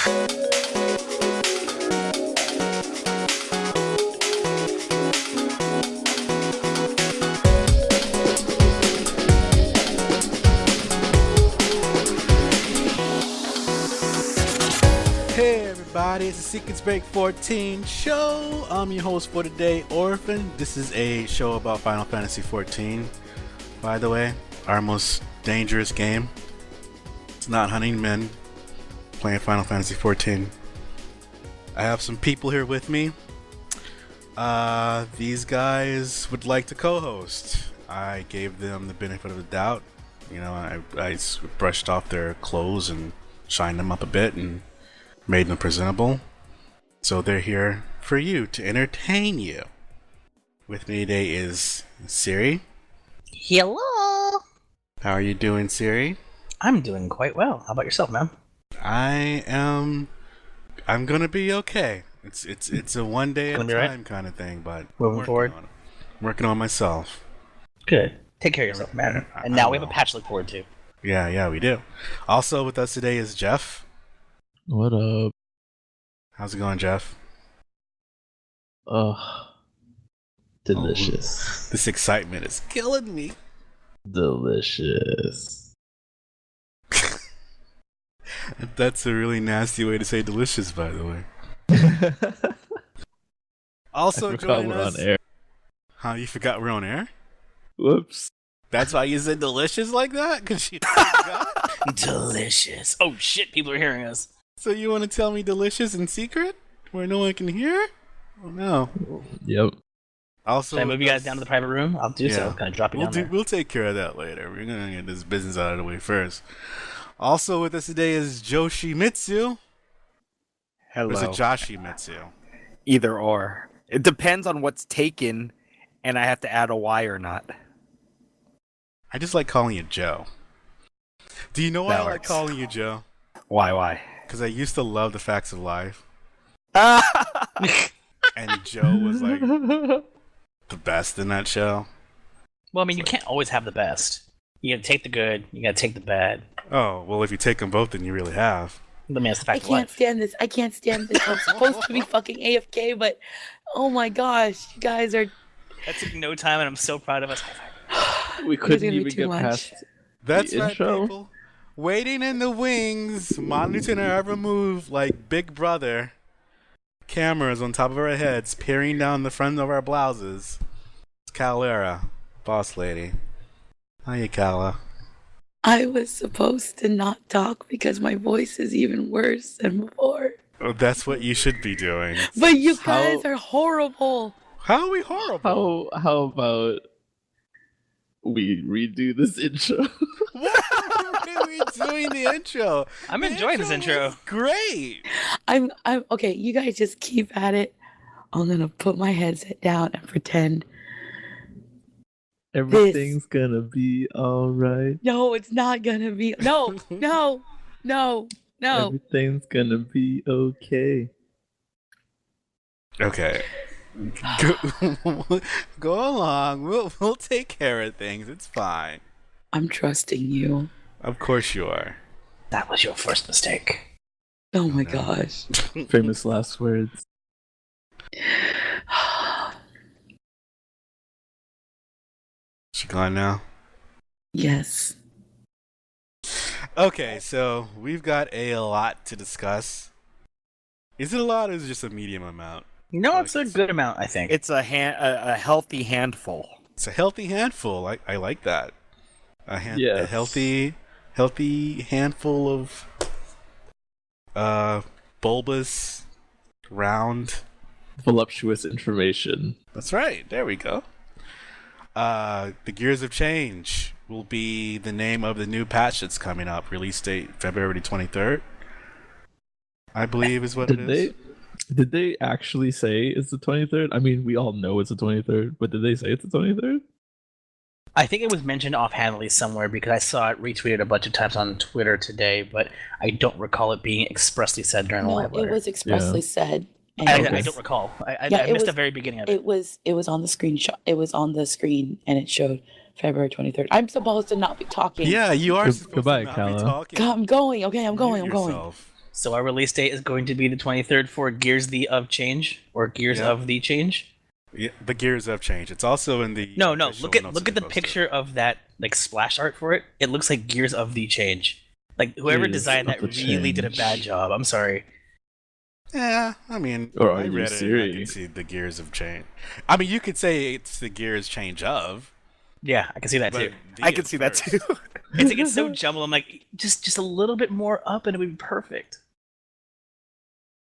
Hey everybody, it's the SBXIV show. I'm your host for today, Orphan. This is a show about Final Fantasy XIV. By the way, our most dangerous game. It's not hunting men, playing Final Fantasy XIV. I have some people here with me. These guys would like to co-host. I gave them the benefit of the doubt. You know, I brushed off their clothes and shined them up a bit and made them presentable. So they're here for you, to entertain you. With me today is Siri. Hello! How are you doing, Siri? I'm doing quite well. How about yourself, man? I'm gonna be okay. It's a one day at a time kind of thing, but moving forward. Working on myself. Good. Take care of yourself, man. And now we have a patch to look forward to. Yeah, we do. Also with us today is Jeff. What up? How's it going, Jeff? Delicious. This excitement is killing me. Delicious. That's a really nasty way to say delicious, by the way. Also joining us. On air. Huh? You forgot we're on air? Whoops. That's why you said delicious like that? Because you forgot? Delicious. Oh shit, people are hearing us. So you want to tell me delicious in secret? Where no one can hear? Oh no. Yep. Also, should I move you guys down to the private room? I'll do so. Kind of drop you down there. We'll take care of that later. We're going to get this business out of the way first. Also with us today is Joshimitsu. Hello. Or is it Joshimitsu? Either or. It depends on what's taken, and I have to add a Y or not. I just like calling you Joe. Do you know why I like calling you Joe? Why? Because I used to love The Facts of Life. And Joe was like the best in that show. Well, I mean, you can't always have the best. You gotta take the good, you gotta take the bad. Oh, well, if you take them both, then you really have. I mean, that's the fact of life. I can't stand this. I'm supposed to be fucking AFK, but oh my gosh, you guys are... That took no time, and I'm so proud of us. We couldn't even get past That's the right, intro. People. Waiting in the wings, monitoring our every move like Big Brother. Cameras on top of our heads, peering down the front of our blouses. It's Calera, boss lady. Hiya, Cala. I was supposed to not talk because my voice is even worse than before. Oh, that's what you should be doing. But you guys are horrible. How are we horrible? How about we redo this intro? Why are we doing the intro? I'm enjoying this intro. Great. I'm okay. You guys just keep at it. I'm gonna put my headset down and pretend everything's gonna be all right. No, it's not gonna be. No. Everything's gonna be okay. Okay. Go along. We'll take care of things. It's fine. I'm trusting you. Of course you are. That was your first mistake. Oh my gosh. Famous last words. She gone now? Yes. Okay, so we've got a lot to discuss. Is it a lot or is it just a medium amount? No, it's a good amount, I think. It's a healthy handful. It's a healthy handful. I like that. A healthy handful of bulbous, round, voluptuous information. That's right. There we go. The Gears of Change will be the name of the new patch that's coming up. Release date February 23rd. I believe is what it is. Did they actually say it's the 23rd? I mean, we all know it's the 23rd, but did they say it's the 23rd? I think it was mentioned offhandedly somewhere because I saw it retweeted a bunch of times on Twitter today, but I don't recall it being expressly said during the live letter. It was expressly said. I don't recall. I missed the very beginning of it. It was on the screenshot. It was on the screen, and it showed February 23rd. I'm supposed to not be talking. Yeah, you are supposed Goodbye, to not Kala. be talking. God, I'm going. Okay, I'm going. So our release date is going to be the 23rd for Gears of Change or Gears Yeah. of the Change. Yeah, the gears have changed. It's also in the No. official Look at notes look that at the they posted. picture of that like splash art for it. It looks like Gears of the Change. Like whoever Gears designed of that the really did a Change. bad job. I'm sorry. Yeah, I mean, Or are I you read it and I serious? could see the gears of change. I mean, you could say it's the gears change of, Yeah, I can see that but too. I can see that too. It's so jumbled. I'm like, just a little bit more up and it would be perfect.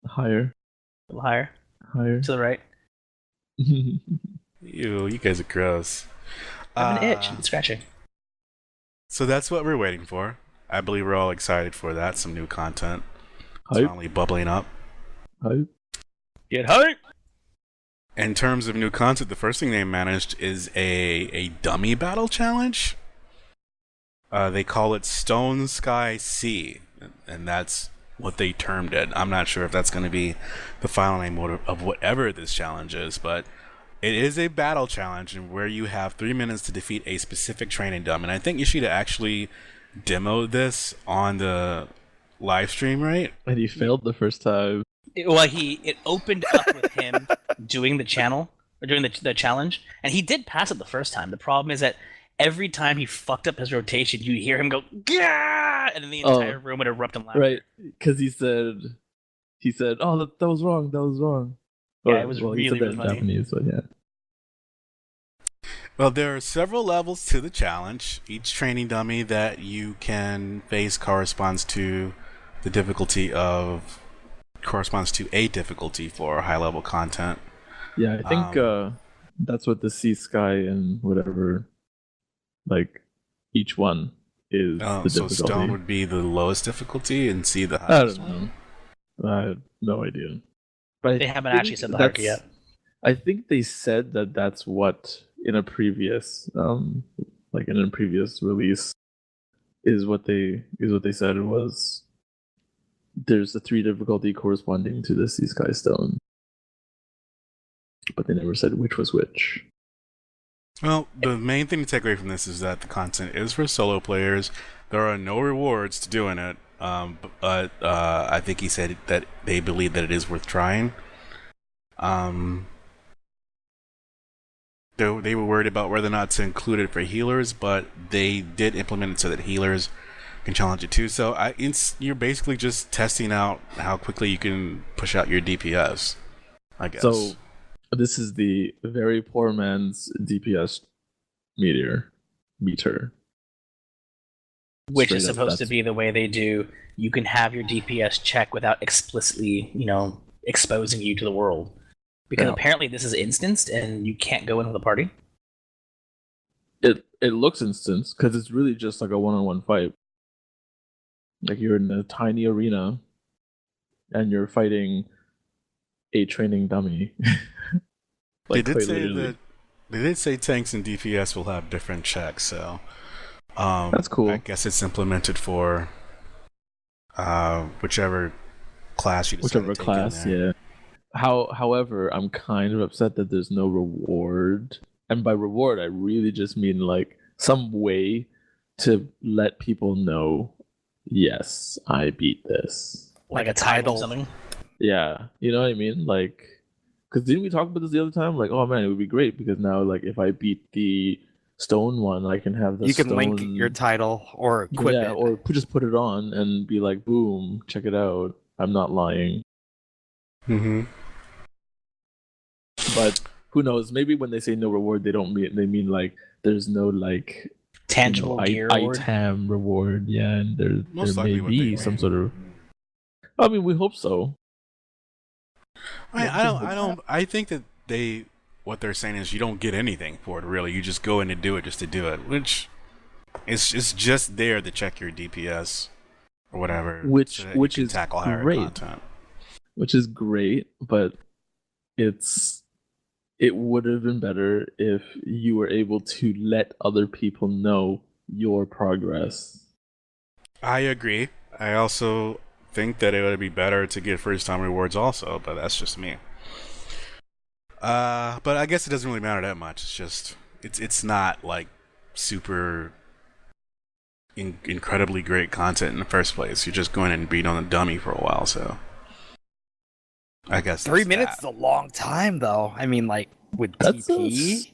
Higher, A little higher higher. to the right. You guys are gross. I have an itch. It's scratching. So that's what we're waiting for. I believe we're all excited for that. Some new content. It's Hype, finally bubbling up. hype. Get hype. In terms of new content, the first thing they managed is a dummy battle challenge. They call it Stone Sky Sea, and that's what they termed it. I'm not sure if that's going to be the final name of whatever this challenge is, but it is a battle challenge where you have 3 minutes to defeat a specific training dummy. And I think Yoshida actually demoed this on the live stream, right? And he failed the first time. It opened up with him doing the the challenge, and he did pass it the first time. The problem is that every time he fucked up his rotation, you hear him go "Gah!" and then the entire room would erupt in laughter. Right, because he said, "Oh, that was wrong. That was wrong." Yeah, it was he really, said that really in funny. Japanese, but yeah. Well, there are several levels to the challenge. Each training dummy that you can face corresponds to a difficulty for high level content. Yeah, I think that's what the sea, sky, and whatever, like, each one is the So difficulty. Stone would be the lowest difficulty and C the I highest. don't know. I have no idea. But They haven't actually said the hierarchy yet. I think they said that that's what in a previous, release, is what they said it was. There's the 3 difficulty corresponding to the sea, sky, stone, but they never said which was which. Well, the main thing to take away from this is that the content is for solo players. There are no rewards to doing it, but I think he said that they believe that it is worth trying. They were worried about whether or not to include it for healers, but they did implement it so that healers can challenge it too. So you're basically just testing out how quickly you can push out your DPS, I guess. So this is the very poor man's DPS meter. Which is Straight up, supposed to that's- be the way they do. You can have your DPS check without explicitly, exposing you to the world. Because Yeah. apparently this is instanced and you can't go in with a party. It looks instance because it's really just like a one-on-one fight. Like you're in a tiny arena, and you're fighting a training dummy. They Like, did quite say literally. that they did say tanks and DPS will have different checks, so That's cool. I guess it's implemented for whichever class you decide Whichever to take class, in there. yeah. However, I'm kind of upset that there's no reward. And by reward, I really just mean like some way to let people know, yes, I beat this. Like a a title title. or something. Yeah, you know what I mean? Like, because didn't we talk about this the other time? Like, oh man, it would be great because now, like, if I beat the stone one, I can have the You can stone... link your title or equip yeah, it. or just put it on and be like, boom, check it out. I'm not lying. Mm-hmm. But who knows? Maybe when they say no reward, they mean like there's no like Tangible gear reward. item reward. Yeah, and there Most may likely what be they some mean. sort of. I mean, we hope so. I think that what they're saying is you don't get anything for it really. You just go in and do it just to do it, which it's just there to check your DPS or whatever. Which so that you can is tackle higher great. content. Which is great, but it would have been better if you were able to let other people know your progress. I agree. I also think that it would be better to get first time rewards also, but that's just me. But I guess it doesn't really matter that much. It's just it's not like super incredibly great content in the first place. You're just going and beating on a dummy for a while, so I guess 3 that's minutes that. is a long time, though. I mean, like with That's TP.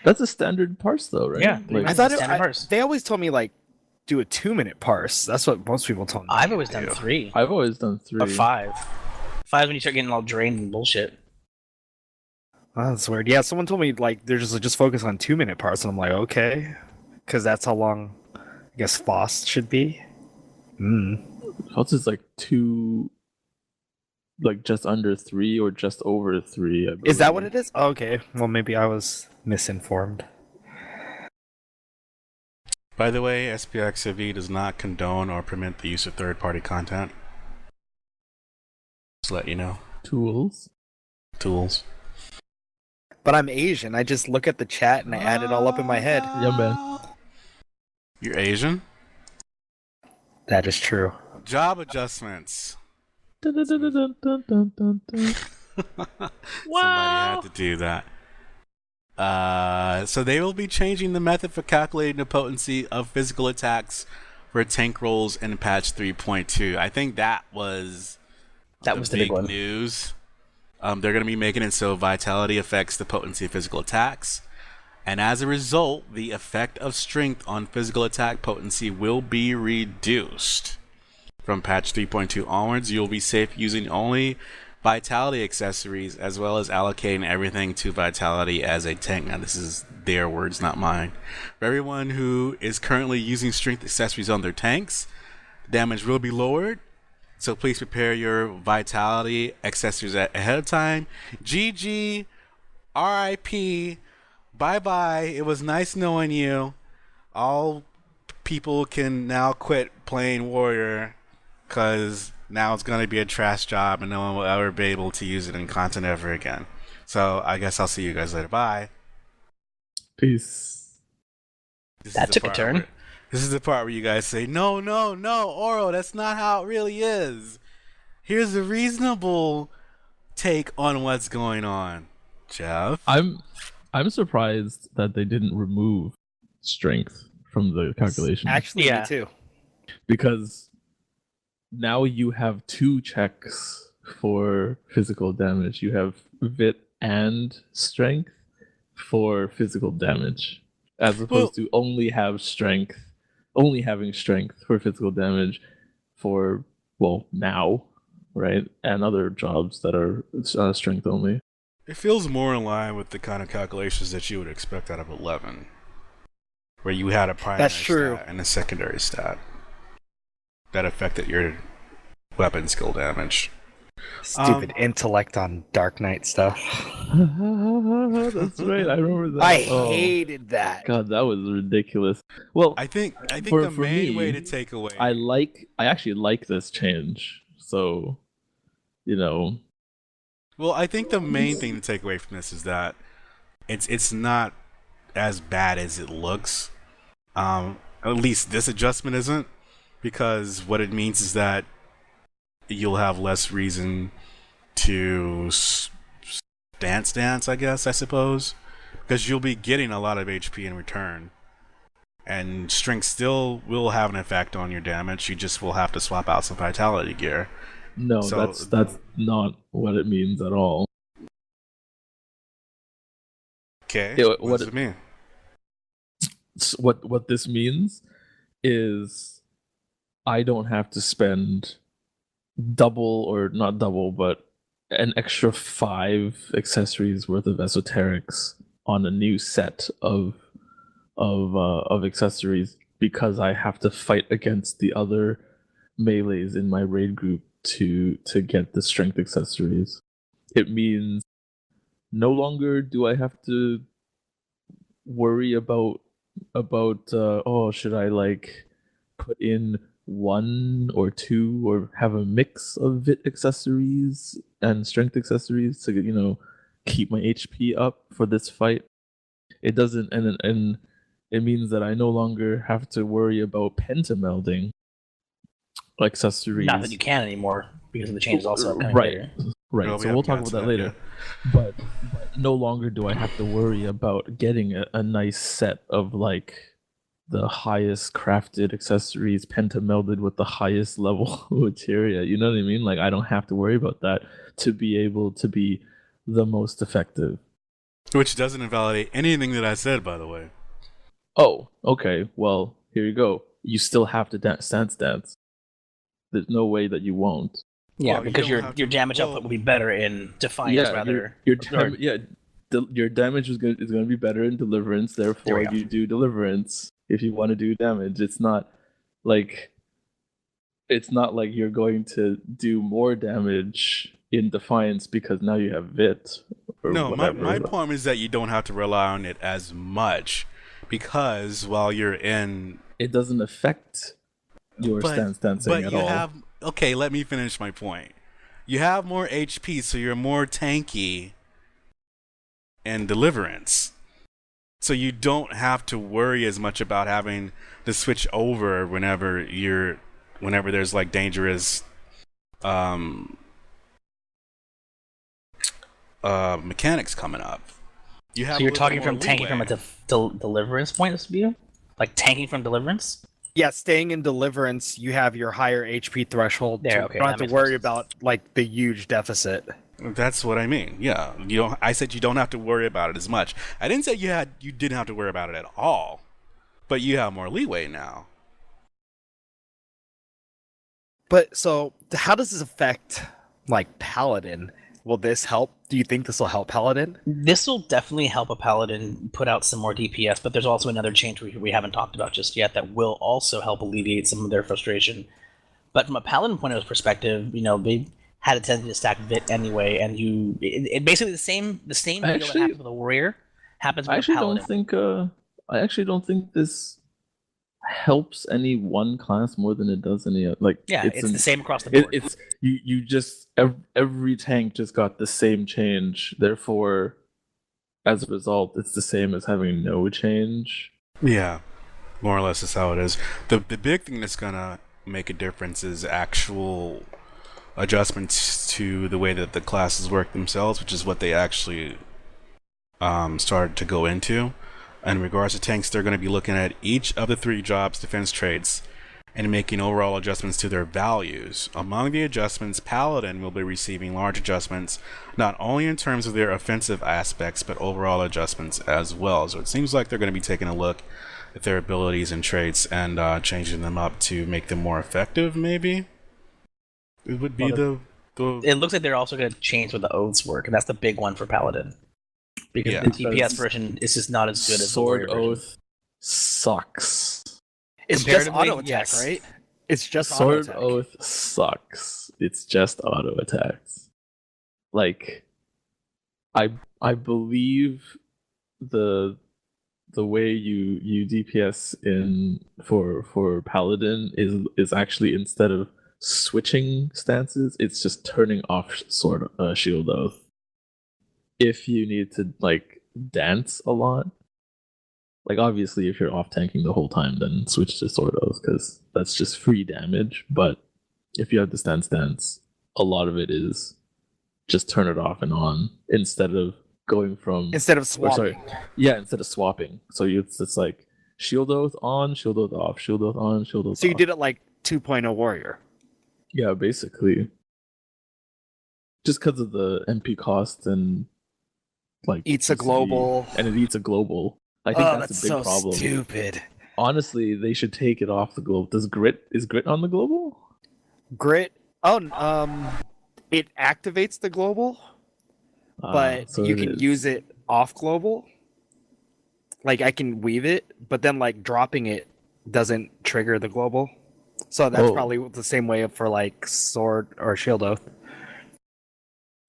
That's a standard parse, though, right? Yeah, Like, I thought standard parse. they always told me like do a 2-minute parse. That's what most people told me. I've always done Yeah. 3 I've always done 3. or 5. 5 is when you start getting all drained and bullshit. Oh, that's weird. Yeah, someone told me like they're just focus on 2-minute parts, and I'm like, okay, because that's how long I guess FOSS should be. FOSS is like 2, like just under 3 or just over 3. Is that what it is? Oh, okay. Well, maybe I was misinformed. By the way, SBXIV does not condone or permit the use of third-party content. Just to let you know. Tools. But I'm Asian. I just look at the chat and I add it all up in my head. Yeah, man. You're Asian? That is true. Job adjustments. Dun-dun-dun-dun-dun-dun-dun. Somebody had to do that. So they will be changing the method for calculating the potency of physical attacks for tank rolls in patch 3.2. I think that was the big one. news. They're going to be making it so vitality affects the potency of physical attacks. And as a result, the effect of strength on physical attack potency will be reduced. From patch 3.2 onwards, you'll be safe using only vitality accessories, as well as allocating everything to vitality as a tank. Now, this is their words, not mine. For everyone who is currently using strength accessories on their tanks, damage will be lowered. So please prepare your vitality accessories ahead of time. GG, RIP, bye-bye. It was nice knowing you. All people can now quit playing Warrior, because now it's going to be a trash job and no one will ever be able to use it in content ever again. So I guess I'll see you guys later. Bye. Peace. That took a turn. This is the part where you guys say, no, Oro, that's not how it really is. Here's a reasonable take on what's going on. Jeff? I'm surprised that they didn't remove strength from the calculation. Actually, Yeah. me too. Because now you have 2 checks for physical damage. You have Vit and strength for physical damage, as opposed to only having strength for physical damage for, well, now, right? And other jobs that are strength only. It feels more in line with the kind of calculations that you would expect out of 11, where you had a primary That's true. stat and a secondary stat that affected your weapon skill damage. Stupid intellect on Dark Knight stuff. That's right. I remember that. I hated that. God, that was ridiculous. Well, I think For the main me, way to take away I actually like this change. So, well, I think the main thing to take away from this is that it's not as bad as it looks. At least this adjustment isn't, because what it means is that you'll have less reason to dance, I suppose, because you'll be getting a lot of HP in return. And strength still will have an effect on your damage. You just will have to swap out some vitality gear. No, So- that's not what it means at all. Okay, Yeah, what what does it mean? What this means is I don't have to spend double, or not double, but an extra 5 accessories worth of esoterics on a new set of accessories, because I have to fight against the other melees in my raid group to get the strength accessories. It means no longer do I have to worry about should I like put in 1 or 2 or have a mix of Vit accessories and strength accessories to keep my HP up for this fight. It doesn't, and it means that I no longer have to worry about pentamelding accessories. Not that you can anymore because of the changes also coming right. later. Right, Well, we so we'll haven't talk gotten about to that that later. But no longer do I have to worry about getting a nice set of like the highest crafted accessories pentamelded with the highest level materia. You know what I mean? Like, I don't have to worry about that to be able to be the most effective. Which doesn't invalidate anything that I said, by the way. Oh, okay. Well, here you go. You still have to stance. There's no way that you won't. Yeah, Well, you because don't your have your to- damage well- output will be better in Defiance, rather. Your damage is going to be better in Deliverance. Therefore, There we you do Deliverance if you want to do damage. It's not like you're going to do more damage in Defiance because now you have Vit or No, whatever. my point is that you don't have to rely on it as much because while you're in, It doesn't affect your stance dancing but at you all. have. Okay, let me finish my point. You have more HP, so you're more tanky in Deliverance. So you don't have to worry as much about having to switch over whenever there's like dangerous mechanics coming up. You have So you're a little talking more from tanking from leeway. a Deliverance point of view? Like tanking from Deliverance? Yeah, staying in Deliverance, you have your higher HP threshold. There, You okay, don't that have to makes worry sense. about like the huge deficit. That's what I mean. Yeah, I said you don't have to worry about it as much. I didn't say you didn't have to worry about it at all, but you have more leeway now. But so, how does this affect like Paladin? Will this help? Do you think this will help Paladin? This will definitely help a Paladin put out some more DPS, but there's also another change we haven't talked about just yet that will also help alleviate some of their frustration. But from a Paladin point of perspective, they had a tendency to stack Vit anyway, and it basically the same deal that happens with a Warrior happens with a Paladin. I actually don't think this helps any one class more than it does any other. Like, Yeah, it's the same across the board. It's you just every tank just got the same change. Therefore, as a result, it's the same as having no change. Yeah, more or less is how it is. The big thing that's gonna make a difference is actual adjustments to the way that the classes work themselves, which is what they actually started to go into. In regards to tanks, they're going to be looking at each of the 3 jobs' defense traits and making overall adjustments to their values. Among the adjustments, Paladin will be receiving large adjustments, not only in terms of their offensive aspects, but overall adjustments as well. So it seems like they're going to be taking a look at their abilities and traits and changing them up to make them more effective, maybe? It would be It looks like they're also going to change what the oaths work, and that's the big one for Paladin. Because Yeah. the DPS version is just not as good as Sword the Warrior version. Oath sucks. It's just Comparatively, auto attack, yes. right? It's just auto Sword attack. Oath sucks. It's just auto attacks. Like, I believe the way you DPS in for Paladin is actually, instead of switching stances, it's just turning off Shield Oath. If you need to like dance a lot, like obviously if you're off tanking the whole time, then switch to Sword Oath because that's just free damage. But if you have the stance, a lot of it is just turn it off and on instead of swapping. Instead of swapping. Instead of swapping. So it's like Shield Oath on, Shield Oath off, Shield Oath on, Shield Oath off. So you did it like 2.0 Warrior. Yeah, basically. Just because of the MP cost and like Eats a GCD, global. and it eats a global. I think Oh, that's a big so problem. stupid. Honestly, they should take it off the global. Is Grit on the global? Grit. Oh, it activates the global, but So you it can is. use it off global. Like I can weave it, but then like dropping it doesn't trigger the global. So that's probably the same way for like Sword or Shield Oath.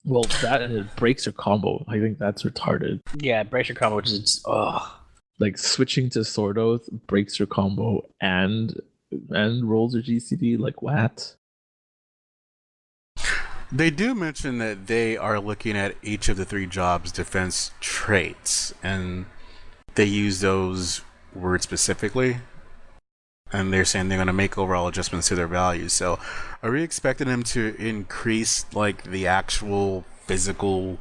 Well, that and it breaks your combo. I think that's retarded. Yeah, brace your combo, which is Like switching to Sword Oath breaks your combo and rolls your GCD. Like what? They do mention that they are looking at each of the 3 jobs' defense traits, and they use those words specifically. And they're saying they're going to make overall adjustments to their values. So, are we expecting them to increase like the actual physical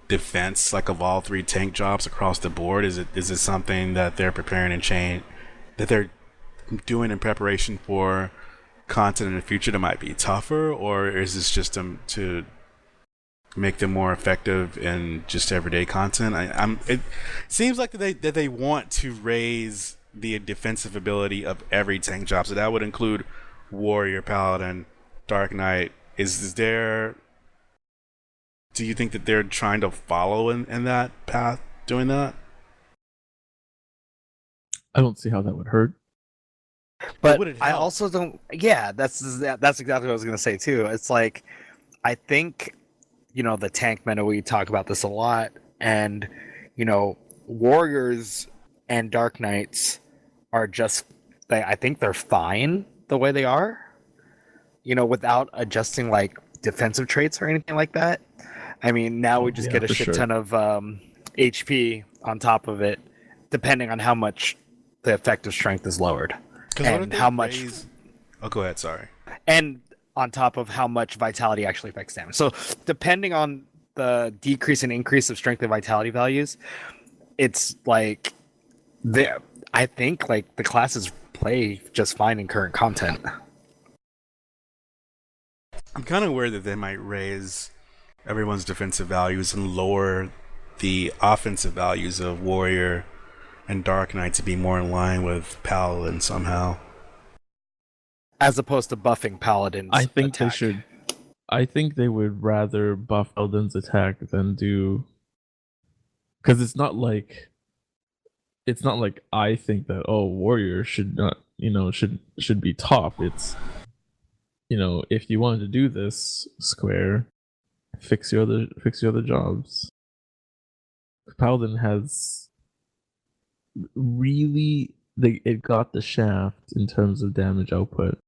defense, like of all 3 tank jobs across the board? Is it something that they're preparing to change that they're doing in preparation for content in the future that might be tougher, or is this just to make them more effective in just everyday content? It seems like that they want to raise the defensive ability of every tank job, so that would include Warrior, Paladin, Dark Knight. Is there? Do you think that they're trying to follow in that path, doing that? I don't see how that would hurt. But would it I help? also don't. Yeah, that's exactly what I was gonna say too. It's like, I think, the tank meta, we talk about this a lot, and warriors and dark knights are just. I think they're fine the way they are. Without adjusting like defensive traits or anything like that. I mean, now we just get a shit ton of HP on top of it, depending on how much the effective strength is lowered. And how much. Oh, go ahead. Sorry. And on top of how much vitality actually affects damage. So depending on the decrease and increase of strength and vitality values, it's like I think like the classes play just fine in current content. I'm kind of worried that they might raise everyone's defensive values and lower the offensive values of Warrior and Dark Knight to be more in line with Paladin somehow. As opposed to buffing Paladin's I think attack. they should. I think they would rather buff Paladin's attack than do. Because it's not like I think that Warrior should not should be top. It's if you wanted to do this square, fix your other jobs. Paladin has really it got the shaft in terms of damage output.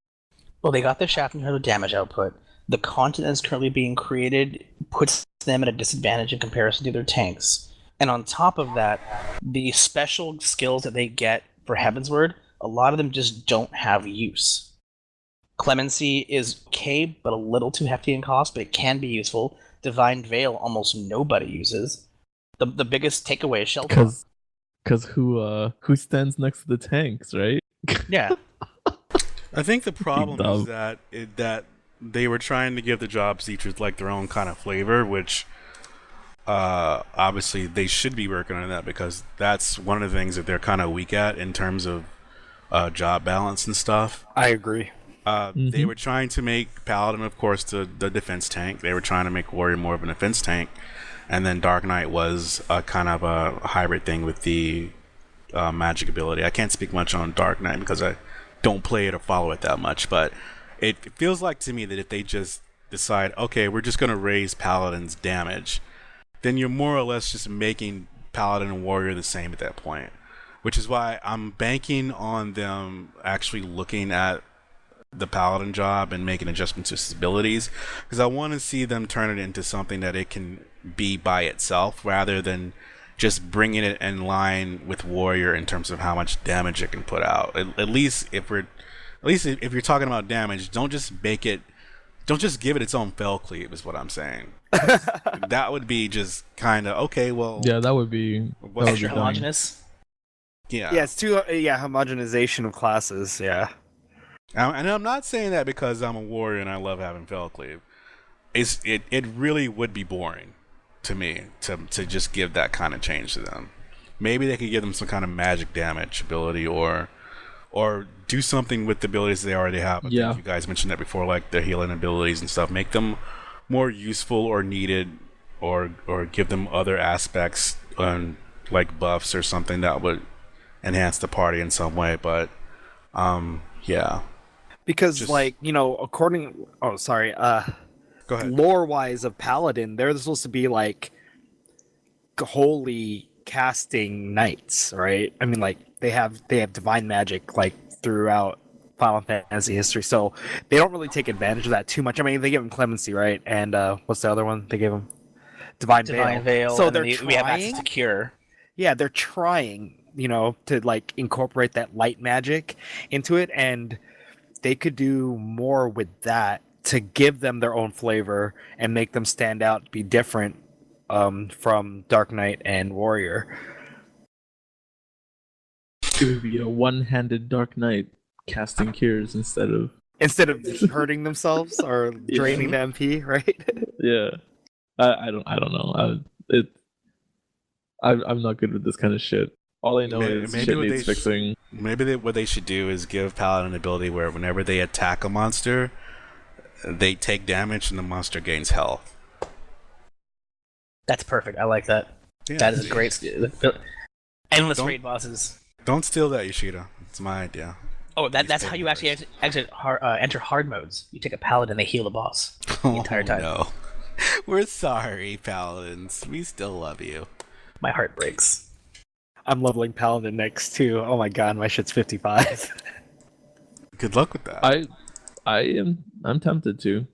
Well, they got the shaft in terms of damage output. The content that's currently being created puts them at a disadvantage in comparison to their tanks. And on top of that, the special skills that they get for Heavensward, a lot of them just don't have use. Clemency is okay, but a little too hefty in cost, but it can be useful. Divine Veil, almost nobody uses. The biggest takeaway is Shelter. Because who stands next to the tanks, right? Yeah. I think the problem is that they were trying to give the jobs each with like their own kind of flavor, which obviously they should be working on that, because that's one of the things that they're kind of weak at in terms of job balance and stuff. I agree. They were trying to make Paladin, of course, the defense tank. They were trying to make Warrior more of an offense tank, and then Dark Knight was a kind of a hybrid thing with the magic ability. I can't speak much on Dark Knight because I don't play it or follow it that much, but it feels like to me that if they just decide, okay, we're just going to raise Paladin's damage, then you're more or less just making Paladin and Warrior the same at that point, which is why I'm banking on them actually looking at the Paladin job and making adjustments to its abilities, because I want to see them turn it into something that it can be by itself rather than just bringing it in line with Warrior in terms of how much damage it can put out. At least if you're talking about damage, don't just give it its own fell cleave is what I'm saying. That would be just kind of okay. Well, yeah, that would be extra homogenous. Yeah, it's too homogenization of classes. Yeah, and I'm not saying that because I'm a warrior and I love having fell cleave. It really would be boring to me to just give that kind of change to them. Maybe they could give them some kind of magic damage ability or do something with the abilities they already have. I think you guys mentioned that before, like their healing abilities and stuff. Make them more useful or needed, or give them other aspects like buffs or something that would enhance the party in some way. But yeah, because according go ahead. Lore wise of Paladin, they're supposed to be like holy casting knights, right? I mean, like they have divine magic like throughout Final Fantasy history, so they don't really take advantage of that too much. I mean, they give him clemency, right? And what's the other one they gave him? Divine Veil. So we have access to cure. Yeah, they're trying, to like incorporate that light magic into it, and they could do more with that to give them their own flavor and make them stand out, be different from Dark Knight and Warrior. It would be a one-handed Dark Knight casting cures instead of hurting themselves or draining the MP, right? yeah. I don't know. I'm not good with this kind of shit. All I know is shit needs fixing. Maybe what they should do is give Paladin an ability where whenever they attack a monster, they take damage and the monster gains health. That's perfect. I like that. Yeah, that is a great. Endless raid bosses. Don't steal that, Yoshida. It's my idea. Oh, that's how you actually enter hard modes. You take a paladin, they heal the boss the entire time. No. We're sorry, Paladins. We still love you. My heart breaks. I'm leveling Paladin next too. Oh my god, my shit's 55. Good luck with that. I'm tempted to.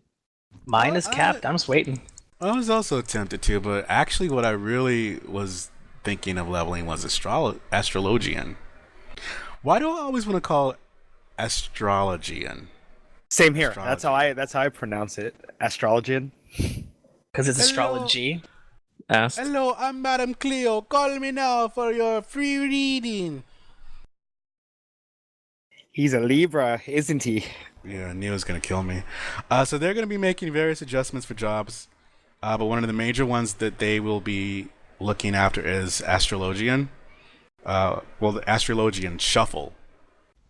Mine is capped. I'm just waiting. I was also tempted to, but actually what I really was thinking of leveling was Astrologian. Why do I always want to call it Astrologian? Same here. That's how I pronounce it. Astrologian. Because it's astrology. Hello, I'm Madam Cleo. Call me now for your free reading. He's a Libra, isn't he? Yeah, Neo's gonna kill me. So they're gonna be making various adjustments for jobs, but one of the major ones that they will be looking after is Astrologian. The Astrologian Shuffle.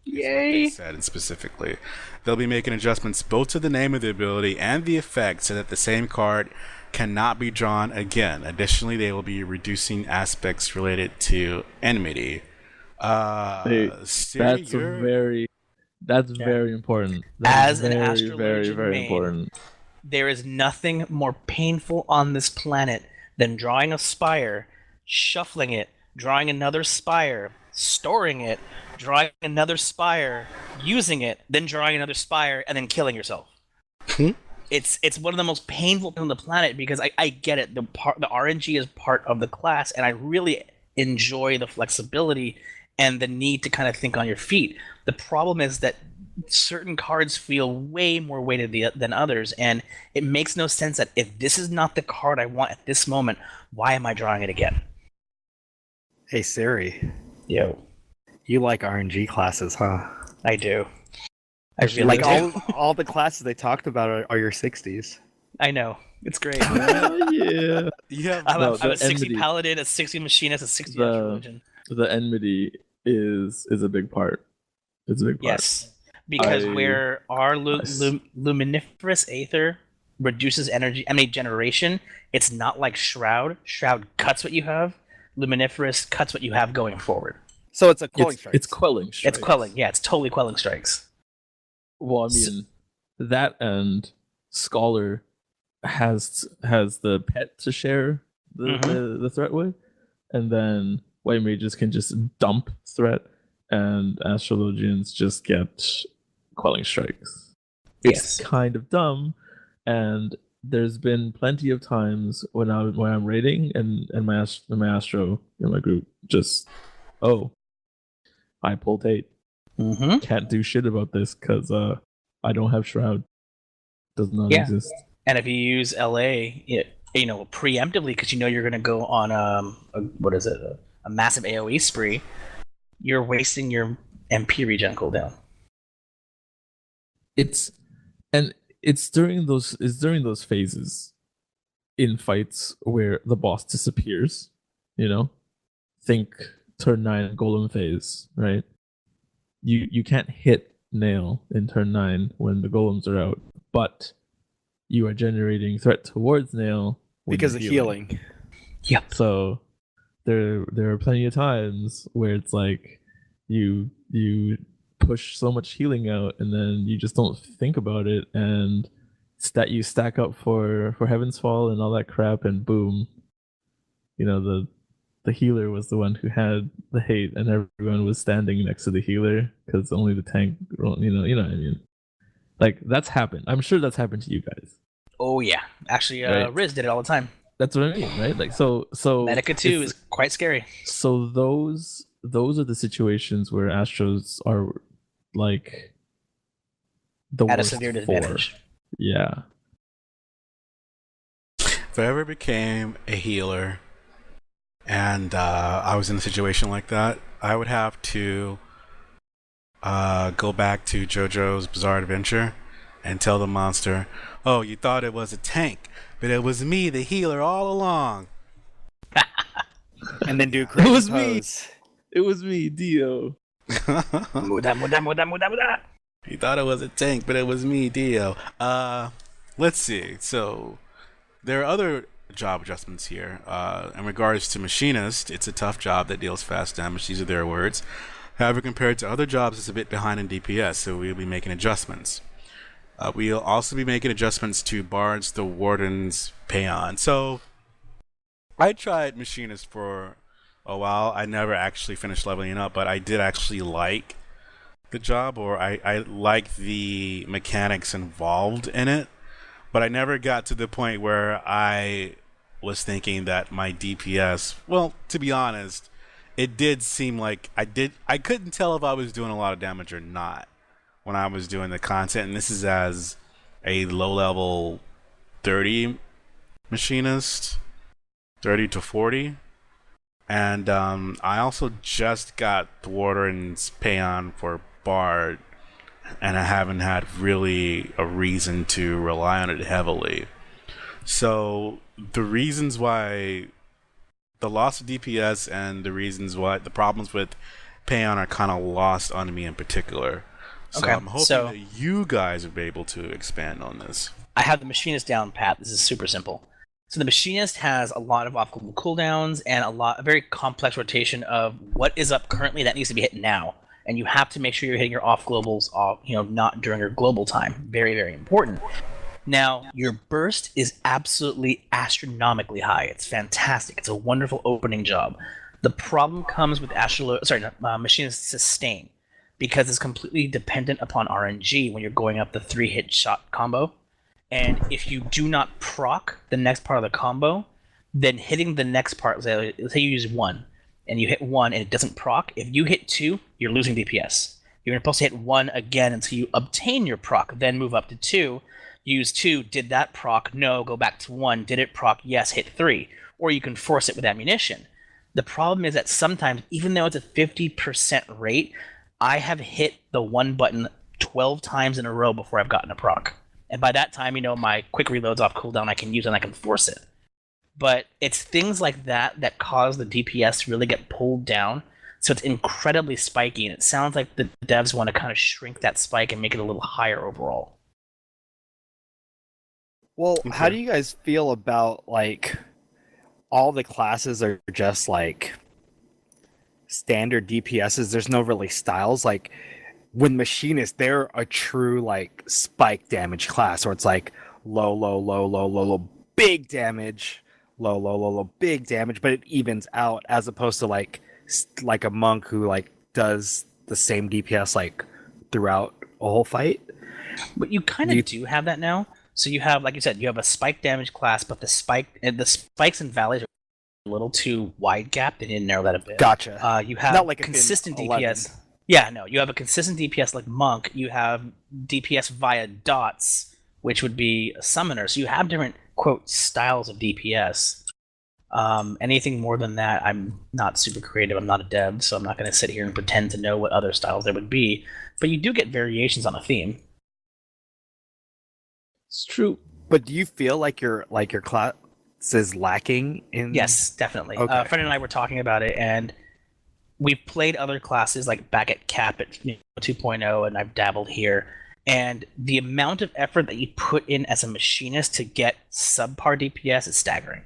Yay! They said, and specifically, they'll be making adjustments both to the name of the ability and the effect, so that the same card cannot be drawn again. Additionally, they will be reducing aspects related to enmity. Siri, that's very important. As an astrologian very important. There is nothing more painful on this planet than drawing a spire, shuffling it, drawing another spire, storing it, drawing another spire, using it, then drawing another spire, and then killing yourself. It's one of the most painful things on the planet, because I get it. The RNG is part of the class, and I really enjoy the flexibility and the need to kind of think on your feet. The problem is that certain cards feel way more weighted than others, and it makes no sense that if this is not the card I want at this moment, why am I drawing it again? Hey Siri. Yo. You like RNG classes, huh? I do. I really like do. all the classes they talked about are your 60s. I know. It's great. Oh, yeah. Yeah. I'm a 60 paladin, a 60 machinist, a 60 astrologian. The enmity is a big part. It's a big part. Yes. Because where our luminiferous aether reduces energy generation, it's not like Shroud. Shroud cuts what you have. Luminiferous cuts what you have going forward. So it's a quelling strike. It's quelling strikes. It's quelling. Yeah, it's totally quelling strikes. Well, I mean, that and Scholar has the pet to share the threat with, and then White Mages can just dump threat, and Astrologians just get quelling strikes. It's kind of dumb, and there's been plenty of times when I'm raiding and my Astro in my group just I pulled 8. Can't do shit about this because I don't have Shroud. Does not exist. And if you use LA, preemptively, because you're going to go on a massive AOE spree, you're wasting your MP regen cooldown. It's during those phases in fights where the boss disappears. Think turn 9 golem phase, right? You can't hit nail in turn 9 when the golems are out, but you are generating threat towards nail because of healing. Yep. So there are plenty of times where it's like you push so much healing out and then you just don't think about it, and you stack up for Heaven's Fall and all that crap, and boom, the healer was the one who had the hate, and everyone was standing next to the healer because only the tank, you know what I mean? Like, that's happened. I'm sure that's happened to you guys. Oh yeah, actually, right? Riz did it all the time. That's what I mean, right? Like, so Medica 2 is quite scary. So those are the situations where Astros are like the at a worst severe for. disadvantage. Yeah. If I ever became a healer and I was in a situation like that, I would have to go back to JoJo's Bizarre Adventure and tell the monster, "Oh, you thought it was a tank, but it was me, the healer, all along." And then do crazy It was pose. It was me, Dio. Muda. He thought it was a tank, but it was me, Dio. Let's see. So there are other job adjustments here. In regards to machinist, it's a tough job that deals fast damage. These are their words. However, compared to other jobs, it's a bit behind in DPS, so we'll be making adjustments. We'll also be making adjustments to Bard's the Warden's Payon. So I tried machinist for a while. I never actually finished leveling up, but I did actually like the job, or I like the mechanics involved in it, but I never got to the point where I was thinking that my DPS, well, to be honest, it did seem like I couldn't tell if I was doing a lot of damage or not when I was doing the content, and this is as a low level 30 machinist, 30 to 40. And I also just got Warden's Payon for Bard, and I haven't had really a reason to rely on it heavily. So the reasons why the loss of DPS and the reasons why the problems with Payon are kind of lost on me in particular. So Okay, I'm hoping so- that you guys will be able to expand on this. I have the machinist down pat. This is super simple. So the machinist has a lot of off-global cooldowns and a very complex rotation of what is up currently that needs to be hit now. And you have to make sure you're hitting your off-globals not during your global time. Very, very important. Now, your burst is absolutely astronomically high. It's fantastic. It's a wonderful opening job. The problem comes with machinist sustain, because it's completely dependent upon RNG when you're going up the 3-hit shot combo. And if you do not proc the next part of the combo, then hitting the next part, let's say you use 1, and you hit 1 and it doesn't proc, if you hit 2, you're losing DPS. You're supposed to hit 1 again until you obtain your proc, then move up to 2, use 2, did that proc, no, go back to 1, did it proc, yes, hit 3. Or you can force it with ammunition. The problem is that sometimes, even though it's a 50% rate, I have hit the 1 button 12 times in a row before I've gotten a proc. And by that time, my quick reload's off cooldown, I can use it and I can force it. But it's things like that that cause the DPS to really get pulled down. So it's incredibly spiky, and it sounds like the devs want to kind of shrink that spike and make it a little higher overall. Well, Okay. how do you guys feel about all the classes are just standard DPSs? There's no really styles. When machinists, they're a true spike damage class, where it's low, big damage, low, big damage, but it evens out, as opposed to like a monk who does the same DPS throughout a whole fight. But you kind of do have that now. So you have, like you said, you have a spike damage class, but the spikes and valleys are a little too wide gap. They need to narrow that a bit. Gotcha. You have Not like consistent in 11. DPS. Yeah, no, you have a consistent DPS like Monk. You have DPS via dots, which would be a summoner. So you have different, quote, styles of DPS. Anything more than that, I'm not super creative. I'm not a dev, so I'm not going to sit here and pretend to know what other styles there would be. But you do get variations on a theme. It's true. But do you feel like your class is lacking in? Yes, definitely. Okay. A friend and I were talking about it, and we've played other classes back at Cap at 2.0, and I've dabbled here. And the amount of effort that you put in as a machinist to get subpar DPS is staggering.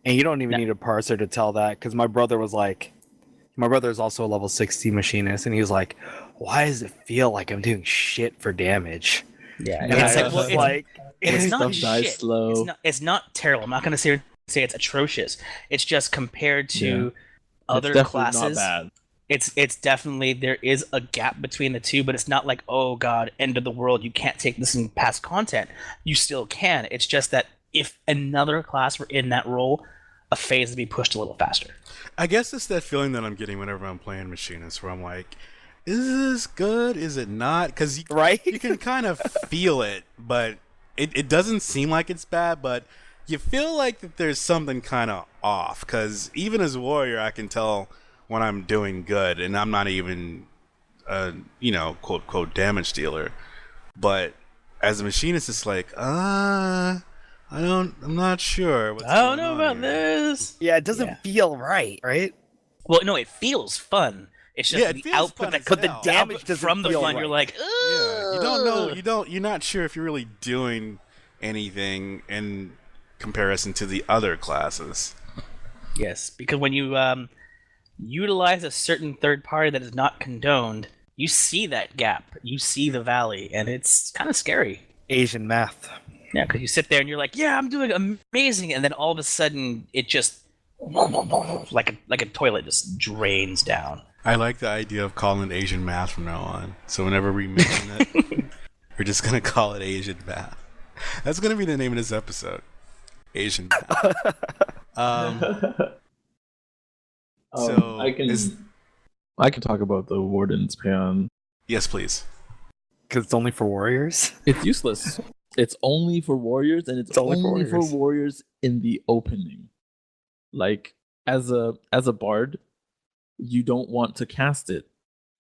And you don't even need a parser to tell that, because my brother is also a level 60 machinist, and he was like, "Why does it feel like I'm doing shit for damage?" Yeah, And it's I like, was well, it's not stuff dies shit. slow. It's not terrible. I'm not going to say it's atrocious. It's just compared to other it's definitely classes. not bad. It's definitely, there is a gap between the two, but it's not like, oh god, end of the world, you can't take this and pass content. You still can. It's just that if another class were in that role, a phase would be pushed a little faster. I guess it's that feeling that I'm getting whenever I'm playing Machinist, where I'm like, is this good? Is it not? Because you Right? can kind of feel it, but it doesn't seem like it's bad. But you feel like that there's something kind of off, because even as a warrior, I can tell when I'm doing good, and I'm not even a quote quote damage dealer. But as a machinist, it's like I'm not sure what's I don't going know on about here. this. Yeah, it doesn't feel right, right? Well, no, it feels fun. It's just Yeah, it the feels output fun that as But the hell. damage output doesn't from the feel fun. right. You're like, Yeah, you don't know. "Ugh." You're not sure if you're really doing anything in comparison to the other classes. Yes, because when you utilize a certain third party that is not condoned, you see that gap, you see the valley, and it's kind of scary. Asian math. Yeah, because you sit there and you're like, yeah, I'm doing amazing, and then all of a sudden it just like a toilet just drains down. I like the idea of calling it Asian math from now on. So whenever we mention it, we're just gonna call it Asian math. That's gonna be the name of this episode. Asian math. So I can talk about the Warden's Peon. yes, please. Because it's only for warriors. It's useless. It's only for warriors, and it's only for warriors in the opening. Like as a bard, you don't want to cast it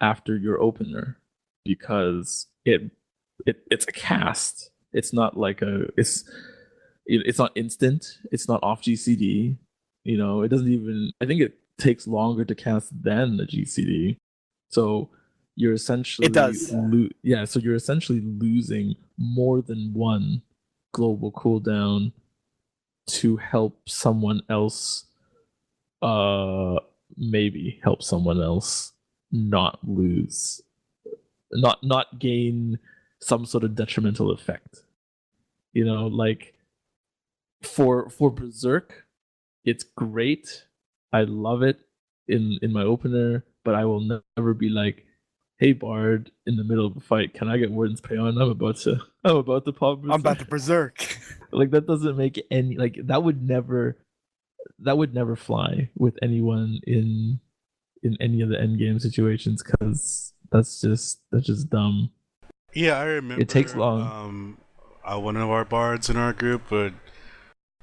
after your opener because it's a cast. It's not like it's not instant. It's not off GCD. It doesn't even. I think it takes longer to cast than the GCD. So you're essentially It does. so you're essentially losing more than one global cooldown to help someone else maybe help someone else not lose, not gain some sort of detrimental effect. Like for Berserk, it's great. I love it in my opener, but I will never be like, hey Bard, in the middle of a fight, can I get Warden's Peon? I'm about to pop Berserk. I'm about to berserk. Like that doesn't make any that would never fly with anyone in any of the end game situations, because that's just dumb. Yeah, I remember. It takes long. One of our bards in our group would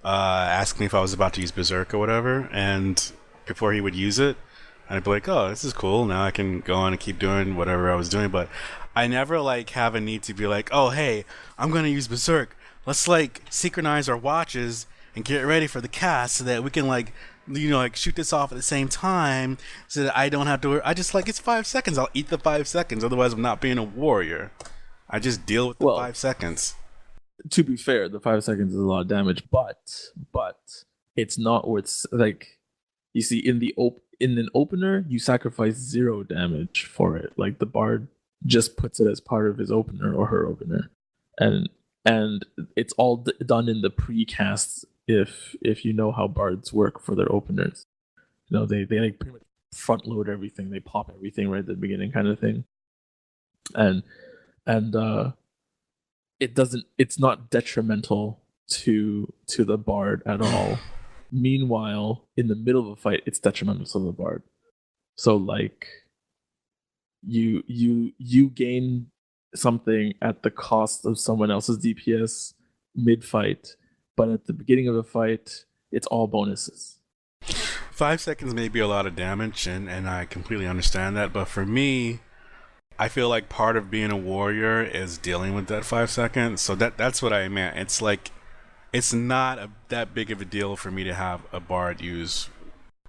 ask me if I was about to use Berserk or whatever, and before he would use it, I'd be like, "Oh, this is cool. Now I can go on and keep doing whatever I was doing." But I never have a need to be like, "Oh, hey, I'm gonna use Berserk. Let's synchronize our watches and get ready for the cast so that we can shoot this off at the same time, so that I don't have to. I just it's 5 seconds. I'll eat the 5 seconds. Otherwise, I'm not being a warrior. I just deal with the 5 seconds." To be fair, the 5 seconds is a lot of damage, but it's not worth you see in an opener you sacrifice 0 damage for it. Like the bard just puts it as part of his opener or her opener, and it's all done in the precast. If you know how bards work for their openers, they pretty much front load everything. They pop everything right at the beginning, kind of thing, and it's not detrimental to the bard at all. Meanwhile, in the middle of a fight, it's detrimental to the bard. So you gain something at the cost of someone else's DPS mid-fight, but at the beginning of the fight, it's all bonuses. 5 seconds may be a lot of damage, and I completely understand that, but for me, I feel like part of being a warrior is dealing with that 5 seconds. So that's what I meant. It's it's not that big of a deal for me to have a bard use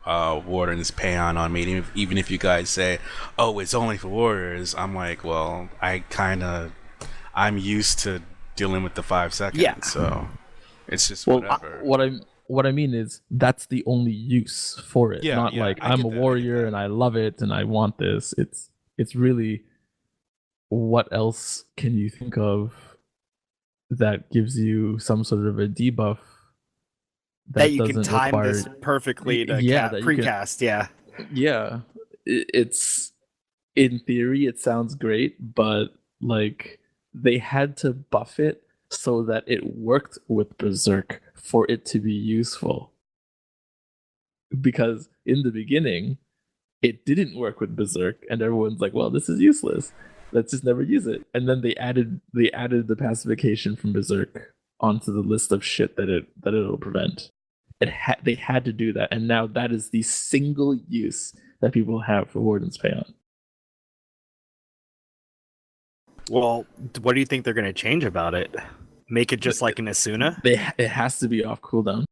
Warden's Peon on me, even if you guys say, "Oh, it's only for warriors." I'm like, well, I'm used to dealing with the 5 seconds. Yeah. So it's just whatever. What I mean is that's the only use for it. Yeah, Not yeah, I I'm get a that, I warrior get that. and I love it and I want this. It's really, what else can you think of that gives you some sort of a debuff That you can doesn't time require this perfectly to that you can- precast. Yeah. Yeah, it's, in theory it sounds great, but they had to buff it so that it worked with Berserk for it to be useful, because in the beginning it didn't work with Berserk and everyone's like, well, this is useless, let's just never use it. And then they added the pacification from Berserk onto the list of shit that it'll prevent. They had to do that, and now that is the single use that people have for Warden's Payon. Well, what do you think they're going to change about it? Make it just like an Asuna? It has to be off cooldown.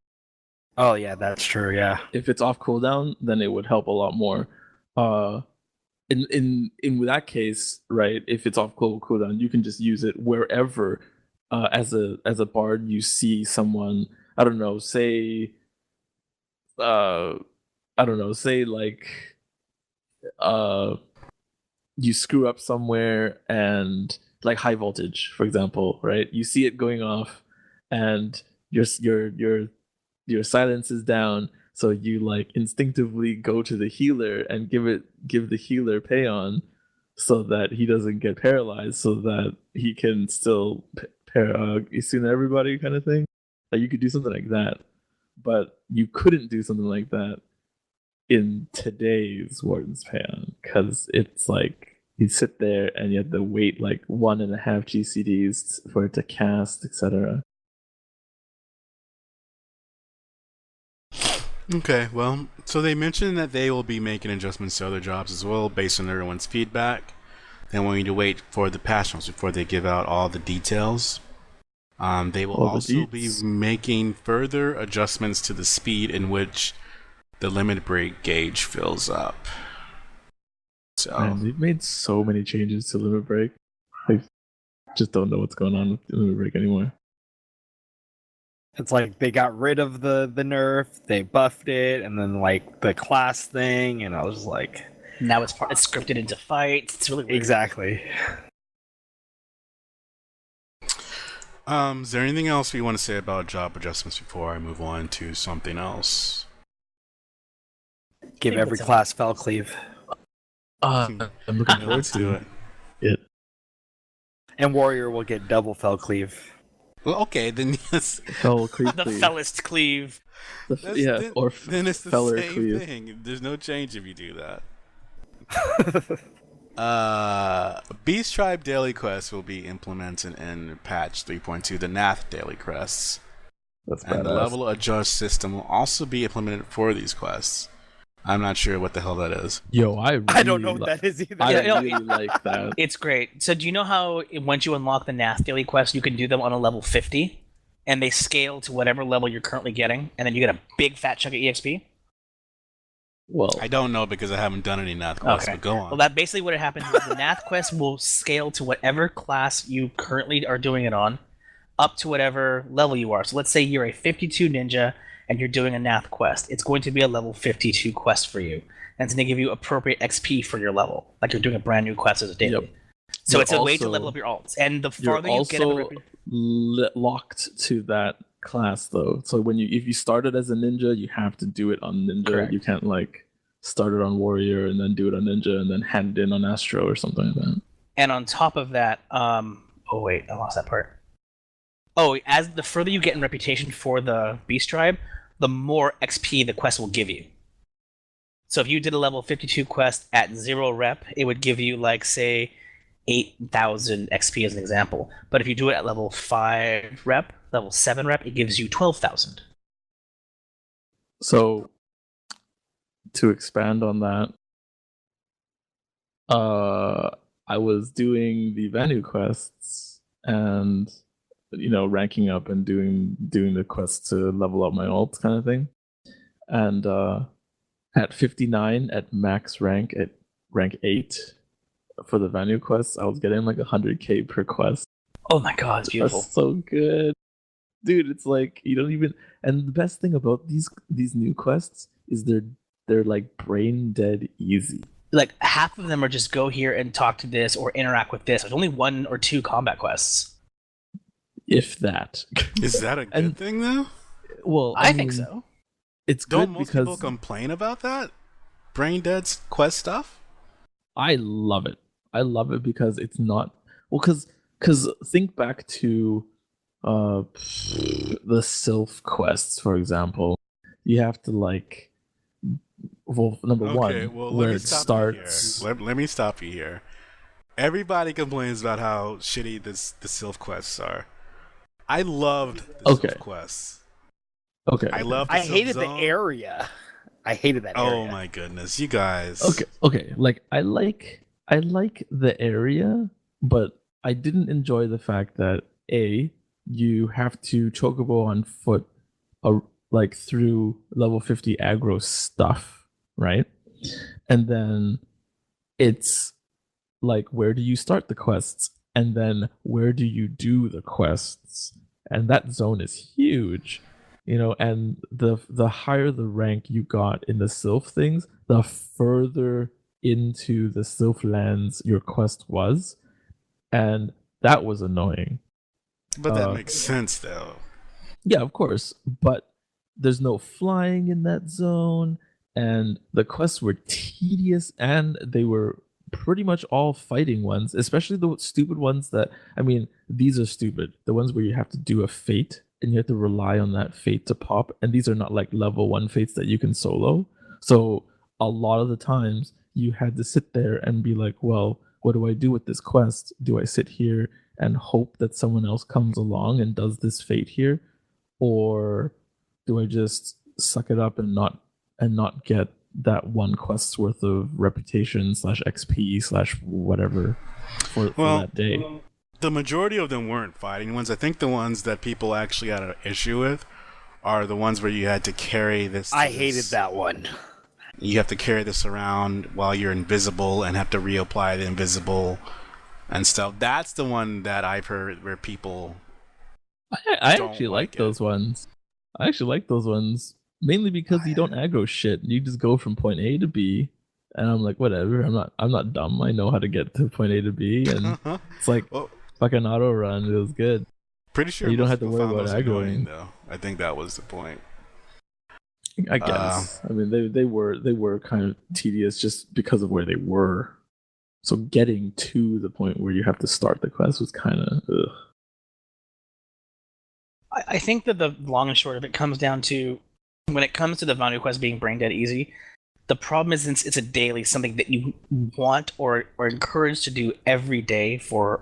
Oh yeah, that's true. Yeah. If it's off cooldown, then it would help a lot more. In that case, right? If it's off cooldown, you can just use it wherever. As a bard, you see someone. I don't know. Say like you screw up somewhere, and like high voltage, for example, right? You see it going off, and your silence is down, so you like instinctively go to the healer and give the healer Payon so that he doesn't get paralyzed, so that he can still Isuna everybody kind of thing. Like you could do something like that, but you couldn't do something like that in today's Warden's Payon, because it's like you sit there and you have to wait like 1.5 GCDs for it to cast, etc. Okay, well, so they mentioned that they will be making adjustments to other jobs as well based on everyone's feedback. They want you to wait for the patch notes before they give out all the details. They will also be making further adjustments to the speed in which the limit break gauge fills up. So Man, they've made so many changes to limit break. I just don't know what's going on with limit break anymore. It's like they got rid of the nerf, they buffed it, and then like the class thing, and I was like, now it's scripted into fights. It's really weird. Exactly. Is there anything else we want to say about job adjustments before I move on to something else? Give every class fell cleave. I'm looking forward to it. And warrior will get double fell cleave. Well, okay, then yes. Fell cleave. The fellest cleave. Then it's the feller same cleave. thing. There's no change if you do that. Beast Tribe daily quests will be implemented in patch 3.2, the Nath daily quests. That's and the level adjust system will also be implemented for these quests. I'm not sure what the hell that is. Yo, I don't know what that is either. I really like that. It's great. So do you know how once you unlock the Nath daily quest, you can do them on a level 50, and they scale to whatever level you're currently getting, and then you get a big fat chunk of EXP? Well, I don't know because I haven't done any Nath quests, but go on. Well, that basically what happens is the Nath quest will scale to whatever class you currently are doing it on, up to whatever level you are. So let's say you're a 52 ninja, and you're doing a Nath quest. It's going to be a level 52 quest for you. And it's going to give you appropriate XP for your level, like you're doing a brand new quest as a daily. Yep. So it's a way to level up your alts. And the farther you get... You're also locked to that class, though. So if you started as a ninja, you have to do it on ninja. Correct. You can't, like, start it on warrior and then do it on ninja and then hand it in on astro or something like that. And on top of that... oh, wait, I lost that part. Oh, as the further you get in reputation for the Beast Tribe, the more XP the quest will give you. So if you did a level 52 quest at 0 rep, it would give you, like, say, 8,000 XP as an example. But if you do it at level 5 rep, level 7 rep, it gives you 12,000. So, to expand on that, I was doing the Vanu quests and, ranking up and doing the quests to level up my ult kind of thing. And at 59 at max rank, at rank 8 for the Vanu quests, I was getting like 100k per quest. Oh my god, it's beautiful. That's so good. Dude, it's like you don't even... And the best thing about these new quests is they're like brain dead easy. Like half of them are just go here and talk to this or interact with this. There's only 1 or 2 combat quests. If that. Is that a good thing, though? Well, I think so. It's Don't good most because people complain about that? Brain dead quest stuff? I love it. I love it because it's not... Well, because think back to the Sylph quests, for example. You have to, like... Well, number one, where it starts... Let me stop you here. Everybody complains about how shitty the Sylph quests are. I loved the Okay. Silph quests. Okay. I loved. I hated the area. I hated that area. Oh my goodness, you guys. Okay. Like I like the area, but I didn't enjoy the fact that you have to chocobo on foot, like through level 50 aggro stuff, right? And then it's like, where do you start the quests? And then where do you do the quests? And that zone is huge, and the higher the rank you got in the Silph things, the further into the Silph lands your quest was. And that was annoying. But that makes sense, though. Yeah, of course. But there's no flying in that zone, and the quests were tedious, and they were pretty much all fighting ones, especially the stupid ones that, these are stupid. The ones where you have to do a fate, and you have to rely on that fate to pop, and these are not like level 1 fates that you can solo. So a lot of the times, you had to sit there and be like, well, what do I do with this quest? Do I sit here and hope that someone else comes along and does this fate here, or do I just suck it up and not get that one quest's worth of reputation / XP / whatever for that day? The majority of them weren't fighting ones. I think the ones that people actually had an issue with are the ones where you had to carry this. I hated that one. You have to carry this around while you're invisible and have to reapply the invisible and stuff. That's the one that I've heard where people. I actually like those ones. I actually like those ones mainly because you don't aggro shit. You just go from point A to B, and I'm like, whatever. I'm not dumb. I know how to get to point A to B, and it's like fucking auto run. It was good. Pretty sure you don't have to worry about aggroing. Though I think that was the point. I guess. They were kind of tedious just because of where they were. So getting to the point where you have to start the quest was kind of ugh. I think that the long and short of it comes down to, when it comes to the Vanu quest being brain dead easy, the problem is it's a daily, something that you want or encouraged to do every day for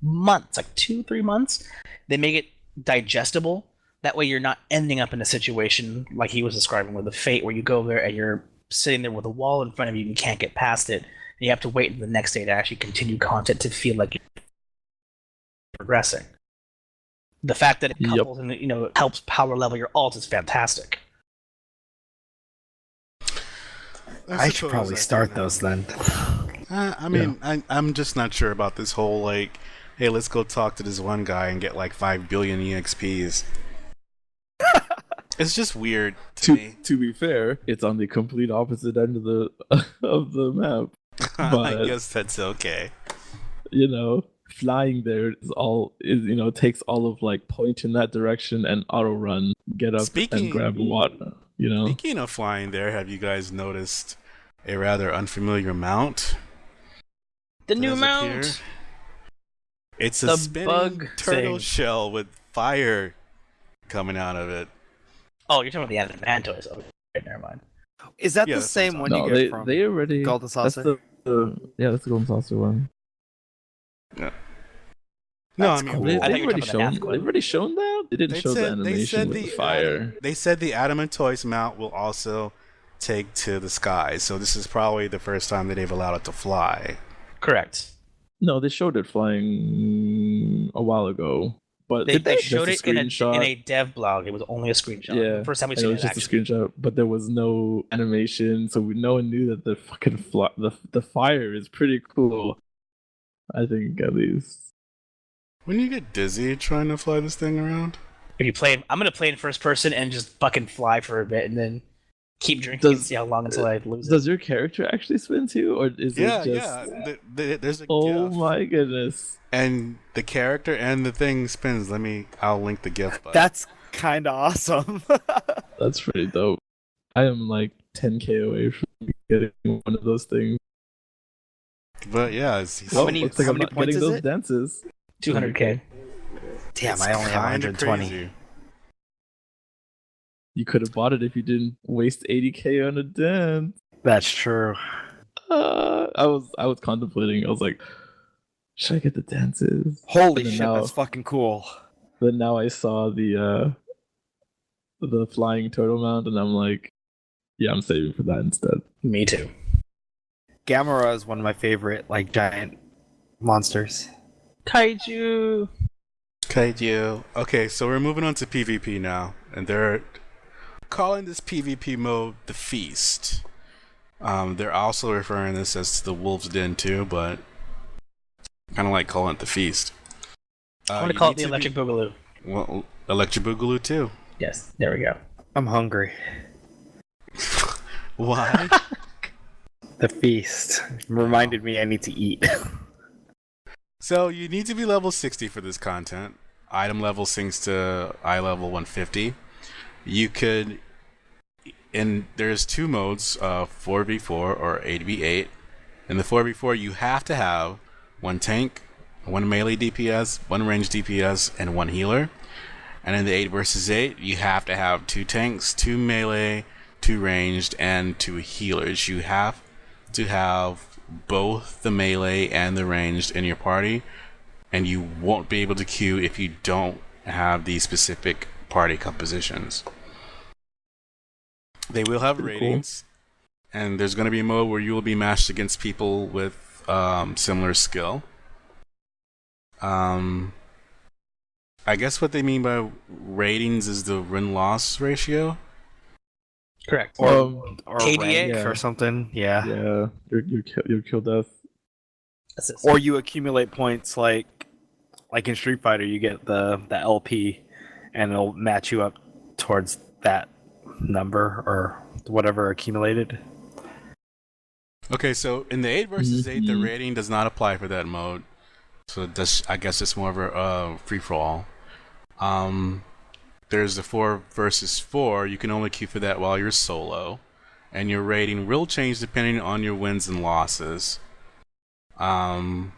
months, like 2-3 months. They make it digestible. That way you're not ending up in a situation like he was describing with the fate, where you go there and you're sitting there with a wall in front of you and you can't get past it. And you have to wait until the next day to actually continue content to feel like you're progressing. The fact that it couples and helps power level your alt is fantastic. I should probably start those then. I'm just not sure about this whole like, hey, let's go talk to this one guy and get like 5 billion EXPs. It's just weird to me. To be fair, it's on the complete opposite end of the map. But, I guess that's okay. Flying there takes all of like point in that direction and auto run, get up and grab water. Speaking of flying there, have you guys noticed a rather unfamiliar mount? The new mount. It's a spinning turtle shell with fire coming out of it. Oh, you're talking about the Adamantoise. Okay, never mind. Is that the same one you get from they already Golden Saucer? That's the Golden Saucer one. Yeah. No, they've already shown that? They didn't show the animation with the fire. They said the Adamantoise mount will also take to the sky, so this is probably the first time that they've allowed it to fly. Correct. No, they showed it flying a while ago. But they showed it in a dev blog. It was only a screenshot. Yeah, first time we seen it. It was just a screenshot, but there was no animation, so no one knew that the fucking the fire is pretty cool. I think, at least. Wouldn't you get dizzy trying to fly this thing around? If you play, I'm gonna play in first person and just fucking fly for a bit, and then keep drinking and see how long until I lose it. Does your character actually spin too, or is it just? Yeah. There's a Oh GIF. My goodness! And the character and the thing spins. I'll link the GIF. That's kind of awesome. That's pretty dope. I am like 10k away from getting one of those things. But yeah, how many points is those it? Dances. 200k. Damn, I only have 120. Crazy. You could have bought it if you didn't waste 80k on a dance. That's true. I was contemplating. I was like, should I get the dances? Holy shit, that's fucking cool. But now I saw the flying turtle mount, and I'm like, yeah, I'm saving for that instead. Me too. Gamera is one of my favorite like giant monsters. Kaiju. Kaiju. Okay, so we're moving on to PvP now, and they're calling this PvP mode the Feast. They're also referring this as the Wolf's Den too, but kind of like calling it the Feast. I want to call it the Electric Boogaloo. Well, Electric Boogaloo too. Yes, there we go. I'm hungry. Why? The feast reminded me I need to eat. So you need to be level 60 for this content. Item level sinks to eye level 150. You could, and there's two modes, 4v4 or 8v8. In the 4v4, you have to have one tank, one melee DPS, one range DPS, and one healer. And in the 8 versus 8, you have to have 2 tanks, 2 melee, 2 ranged, and 2 healers. You have to have both the melee and the ranged in your party, and you won't be able to queue if you don't have these specific party compositions. They will have ratings, and there's going to be a mode where you will be matched against people with similar skill. I guess what they mean by ratings is the win-loss ratio. Correct. Or KDA? rank or something. Yeah. Yeah, your kill death. Or you accumulate points like in Street Fighter, you get the LP, and it'll match you up towards that number or whatever accumulated. Okay, so in the 8 versus 8, the rating does not apply for that mode. So I guess it's more of a free-for-all. There's the 4 versus 4. You can only queue for that while you're solo, and your rating will change depending on your wins and losses. But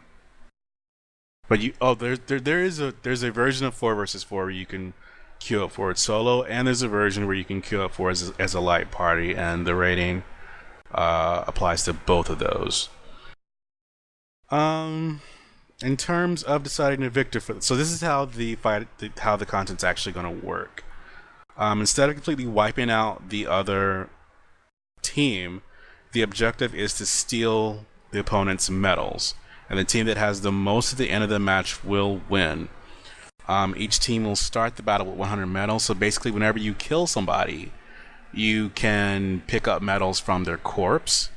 there's a version of 4 versus 4 where you can queue up for it solo, and there's a version where you can queue up for as a light party, and the rating applies to both of those. In terms of deciding a victor so this is how the content's actually going to work. Instead of completely wiping out the other team, the objective is to steal the opponent's medals, and the team that has the most at the end of the match will win. Each team will start the battle with 100 medals, so basically whenever you kill somebody, you can pick up medals from their corpse.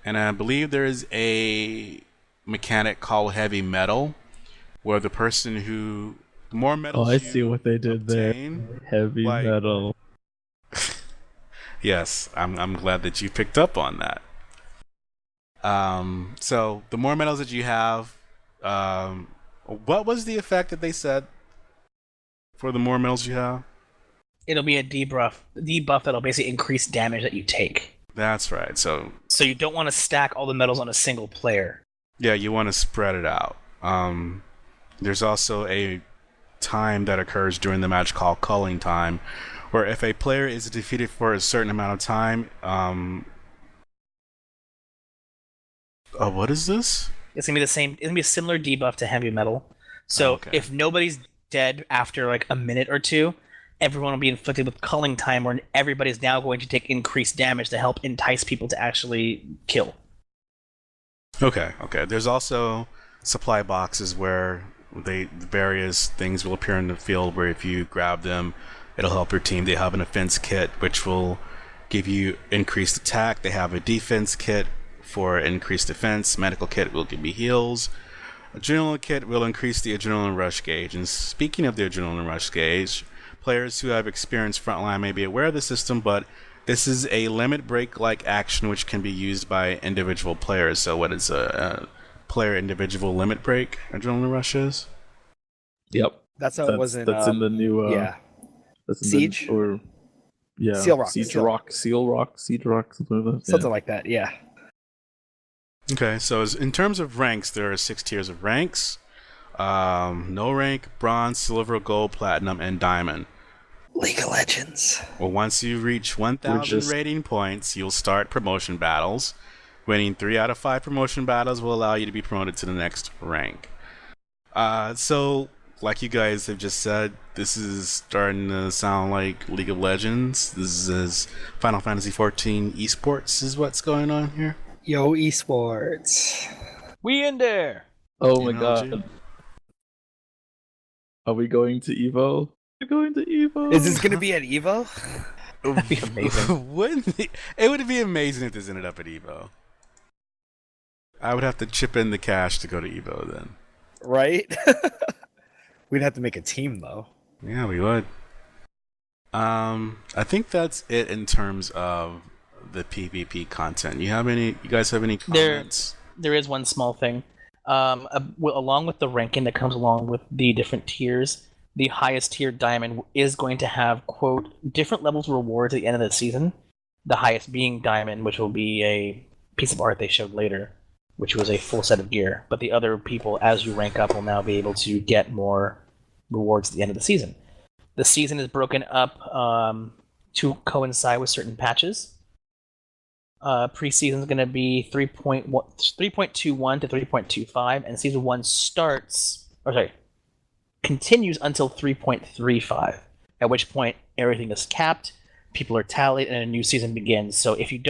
And I believe there is a mechanic called heavy metal, where the person who more medals I see what they did obtain, there. Heavy metal. Yes, I'm glad that you picked up on that. So the more medals that you have, what was the effect that they said for the more medals you have? It'll be a debuff that'll basically increase damage that you take. That's right. So you don't want to stack all the medals on a single player. Yeah, you want to spread it out. There's also a time that occurs during the match called culling time, where if a player is defeated for a certain amount of time, what is this? It's gonna be the same. It's gonna be a similar debuff to heavy metal. So if nobody's dead after like a minute or two, everyone will be inflicted with culling time, where everybody's now going to take increased damage to help entice people to actually kill. Okay. There's also supply boxes where various things will appear in the field where if you grab them, it'll help your team. They have an offense kit which will give you increased attack. They have a defense kit for increased defense. Medical kit will give you heals. Adrenaline kit will increase the adrenaline rush gauge. And speaking of the adrenaline rush gauge, players who have experienced frontline may be aware of the system, but this is a limit break-like action which can be used by individual players. So what is a player individual limit break adrenaline rush is? Yep. That's how it was in... That's in the new... That's in Siege? Seal Rock. Siege Rock, something like that. Something like that, yeah. Okay, so in terms of ranks, there are 6 tiers of ranks. No rank, bronze, silver, gold, platinum, and diamond. League of Legends. Well, once you reach 1,000 rating points, you'll start promotion battles. Winning 3 out of 5 promotion battles will allow you to be promoted to the next rank. So like you guys have just said, this is starting to sound like League of Legends. This is Final Fantasy 14 esports is what's going on here. Yo, esports. We in there. Oh my MLG. god. Are we going to Evo? We're going to Evo. Is this gonna be at Evo? That'd be amazing. It would be amazing if this ended up at Evo. I would have to chip in the cash to go to Evo then. Right? We'd have to make a team though. Yeah, we would. I think that's it in terms of the PvP content. You guys have any comments? There is one small thing. Along with the ranking that comes along with the different tiers, the highest tier diamond is going to have, quote, different levels of rewards at the end of the season. The highest being diamond, which will be a piece of art they showed later, which was a full set of gear. But the other people, as you rank up, will now be able to get more rewards at the end of the season. The season is broken up to coincide with certain patches. Preseason is going to be 3.21 to 3.25, and season 1 continues until 3.35, at which point everything is capped, people are tallied, and a new season begins. So if you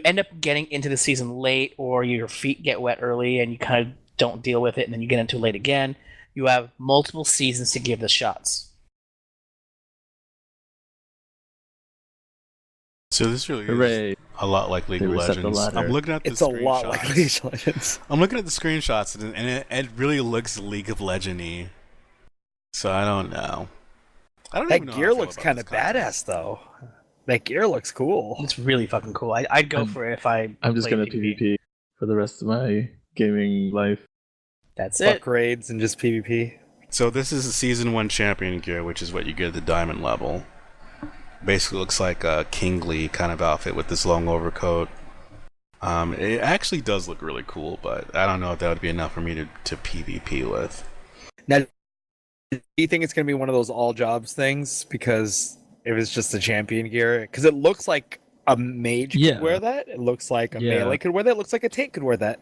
end up getting into the season late, or your feet get wet early and you kind of don't deal with it, and then you get into late again, you have multiple seasons to give the shots. So this really Hooray. is a lot like League They of reset the Legends. ladder. I'm looking at the It's a screenshots. lot like League of Legends. I'm looking at the screenshots, and it really looks League of Legend-y. So I don't know. I don't That even know gear how I feel looks about kind of this content. badass though. That gear looks cool. It's really fucking cool. I'd go for it if I I'm just played gonna PvP for the rest of my gaming life. That's it. Fuck raids and just PvP. So this is the Season 1 Champion gear, which is what you get at the Diamond level. Basically looks like a kingly kind of outfit with this long overcoat. It actually does look really cool, but I don't know if that would be enough for me to PvP with. Now, do you think it's going to be one of those all jobs things? Because if it's just the champion gear, because it looks like a mage Yeah. could wear that. It looks like a Yeah. melee could wear that. It looks like a tank could wear that.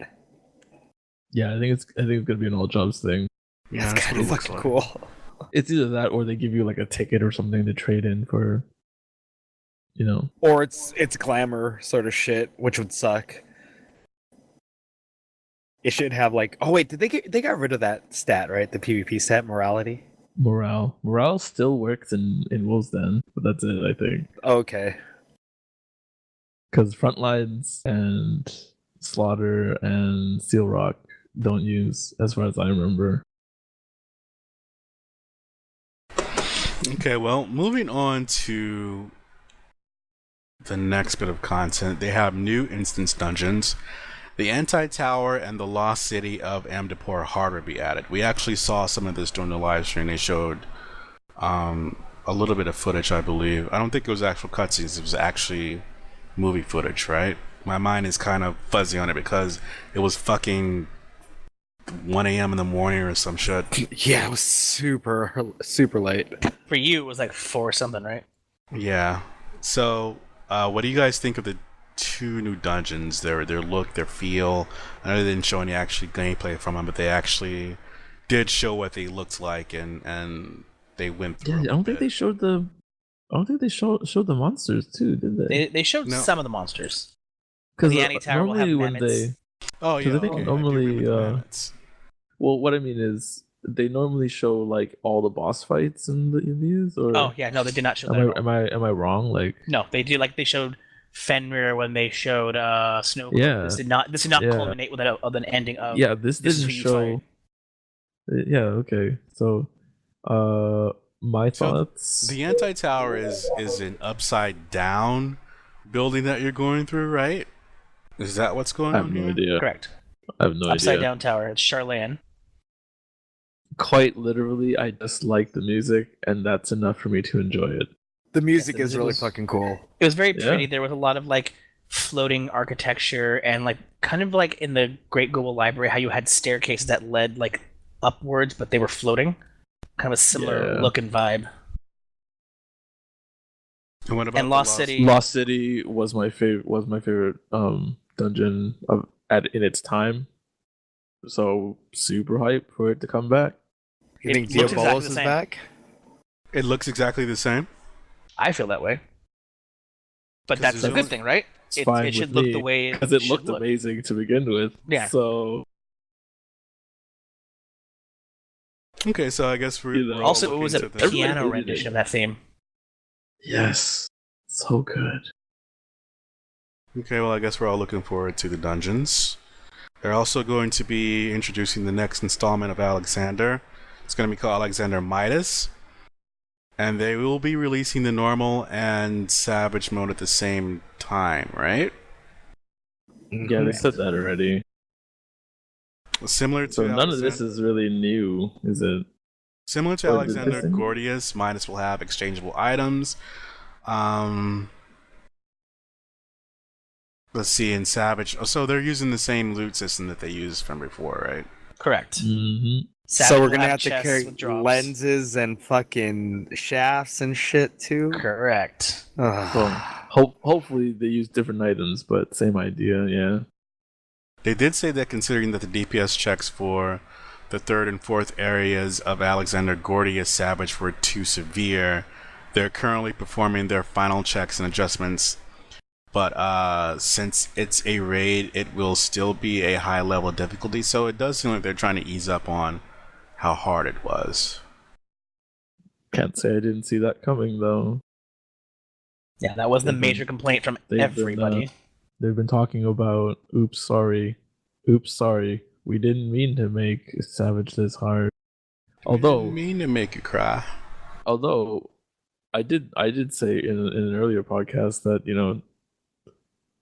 Yeah, I think it's gonna be an all jobs thing. Yeah, That's that's kind what of it looks fucking like. cool. It's either that or they give you like a ticket or something to trade in for, you know. Or it's glamour sort of shit, which would suck. It should have like, oh wait, they got rid of that stat, right? The PvP stat, morality. Morale still works in Wolves Den, but that's it, I think. Okay. Because Frontlines and Slaughter and Steel Rock don't use, as far as I remember. Okay, well, moving on to the next bit of content. They have new instance dungeons. The Anti-Tower and the Lost City of Amdapor Hard will be added. We actually saw some of this during the live stream. They showed a little bit of footage, I believe. I don't think it was actual cutscenes. It was actually movie footage, right? My mind is kind of fuzzy on it because it was fucking 1 a.m. in the morning or some shit. Yeah, it was super late. For you, it was like 4 or something, right? Yeah. So, what do you guys think of the 2 new dungeons? Their look, their feel. I know they didn't show any actually gameplay from them, but they actually did show what they looked like, and they went through. Yeah, I don't think they showed the. I don't think they showed the monsters too, did they? They showed No. some of the monsters. Because the Anti-Tower will have normally when mammoths. they, Oh yeah. I think okay. normally, I do remember the mammoths. well, what I mean is they normally show like all the boss fights in these, or Oh yeah, no, they did not show that. At all. am I wrong? Like, No, they did. Like they showed Fenrir when they showed Snow. Yeah. This did not Yeah. culminate with an ending of. yeah, this this is didn't who you show. Yeah, okay. So, my So, thoughts. The Anti-Tower is an upside down building that you're going through, right? Is that what's going I have on no here? idea. Correct. I have no Upside idea. down tower. It's Charlene. Quite literally, I just like the music, and that's enough for me to enjoy it. The music the is music really was- fucking cool. It was very Yeah. pretty. There was a lot of like floating architecture and like kind of like in the Great Global Library, how you had staircases that led like upwards, but they were floating. Kind of a similar Yeah. look and vibe. And what about And the Lost City. Lost City was my favorite dungeon in its time. So super hype for it to come back. You think It looks exactly Diabolos the is same. back? It looks exactly the same. I feel that way. But 'Cause that's a there's good only- thing, right? It's It, fine it should with look me, the way because it should looked look. amazing to begin with. Yeah. So Okay, so I guess we're, You know. we're all Also, it looking was a to the- Everybody piano hated rendition it. of that theme. yes, so good. Okay, well, I guess we're all looking forward to the dungeons. They're also going to be introducing the next installment of Alexander. It's going to be called Alexander Midas. And they will be releasing the normal and savage mode at the same time, right? Yeah, they said that already. Similar to So none of this Alexan- is really new, is it? Similar to Or did Alexander they say- Gordius, Midas will have exchangeable items. Let's see, in Savage. Oh, so they're using the same loot system that they used from before, right? Correct. Mm-hmm. Savage So we're will gonna have to chests carry with drops. lenses and fucking shafts and shit too. Correct. Ugh. Well, hopefully they use different items, but same idea, yeah. They did say that considering that the DPS checks for the third and fourth areas of Alexander Gordius Savage were too severe, they're currently performing their final checks and adjustments. But since it's a raid, it will still be a high level difficulty, so it does seem like they're trying to ease up on how hard it was. Can't say I didn't see that coming though. Yeah, that was the They've been- major complaint from they've been, everybody. They've been talking about oops sorry, we didn't mean to make Savage this hard. I didn't mean to make you cry. Although I did say in an earlier podcast that, you know,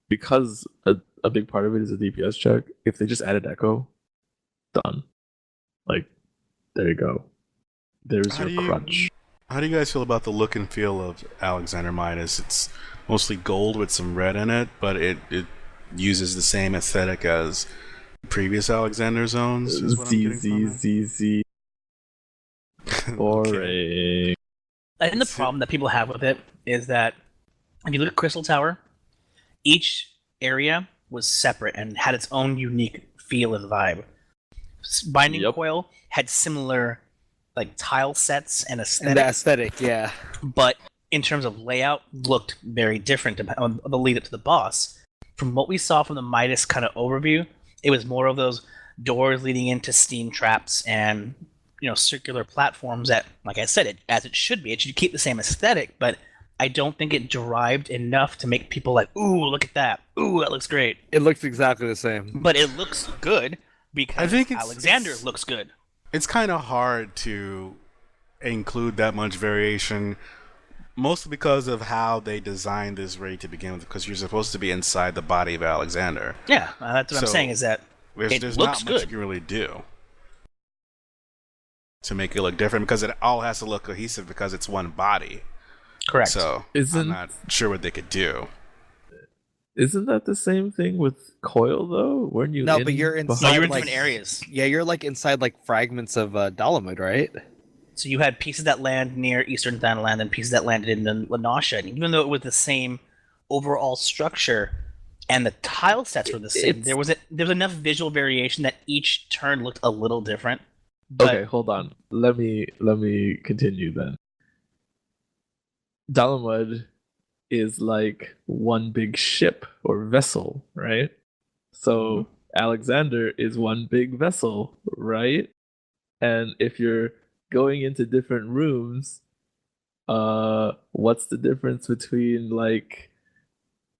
because a big part of it is a DPS check, if they just added echo, done. Like, there you go. There's How your do you- crutch. How do you guys feel about the look and feel of Alexander Midas? It's mostly gold with some red in it, but it uses the same aesthetic as previous Alexander zones. Is what I'm getting from it. ZZZZ. Okay. Boring. I think the problem that people have with it is that if you look at Crystal Tower, each area was separate and had its own unique feel and vibe. Binding Yep. Coil had similar like tile sets and And aesthetic, the aesthetic, yeah. but in terms of layout, looked very different on the lead up to the boss. From what we saw from the Midas kind of overview, it was more of those doors leading into steam traps and circular platforms that, like I said, as it should be. It should keep the same aesthetic, but I don't think it derived enough to make people like, ooh, look at that. Ooh, that looks great. It looks exactly the same. But it looks good because I think it's- Alexander it's- looks good. It's kind of hard to include that much variation, mostly because of how they designed this raid to begin with, because you're supposed to be inside the body of Alexander. Yeah, that's what I'm So, saying is that It There's looks not much good. you can really do to make it look different, because it all has to look cohesive because it's one body. correct. So I'm not sure what they could do. Isn't that the same thing with Coil though? Weren't you? No, but you're behind- inside, no, you're in like- different areas. Yeah, you're like inside like fragments of Dolomite, right? So you had pieces that land near Eastern Thanaland and pieces that landed in the Lanasha. And even though it was the same overall structure and the tile sets were the same, there was enough visual variation that each turn looked a little different. But Okay, hold on. Let me continue then. Dalamud is like one big ship or vessel, right? So Alexander is one big vessel, right? And if you're going into different rooms, what's the difference between, like,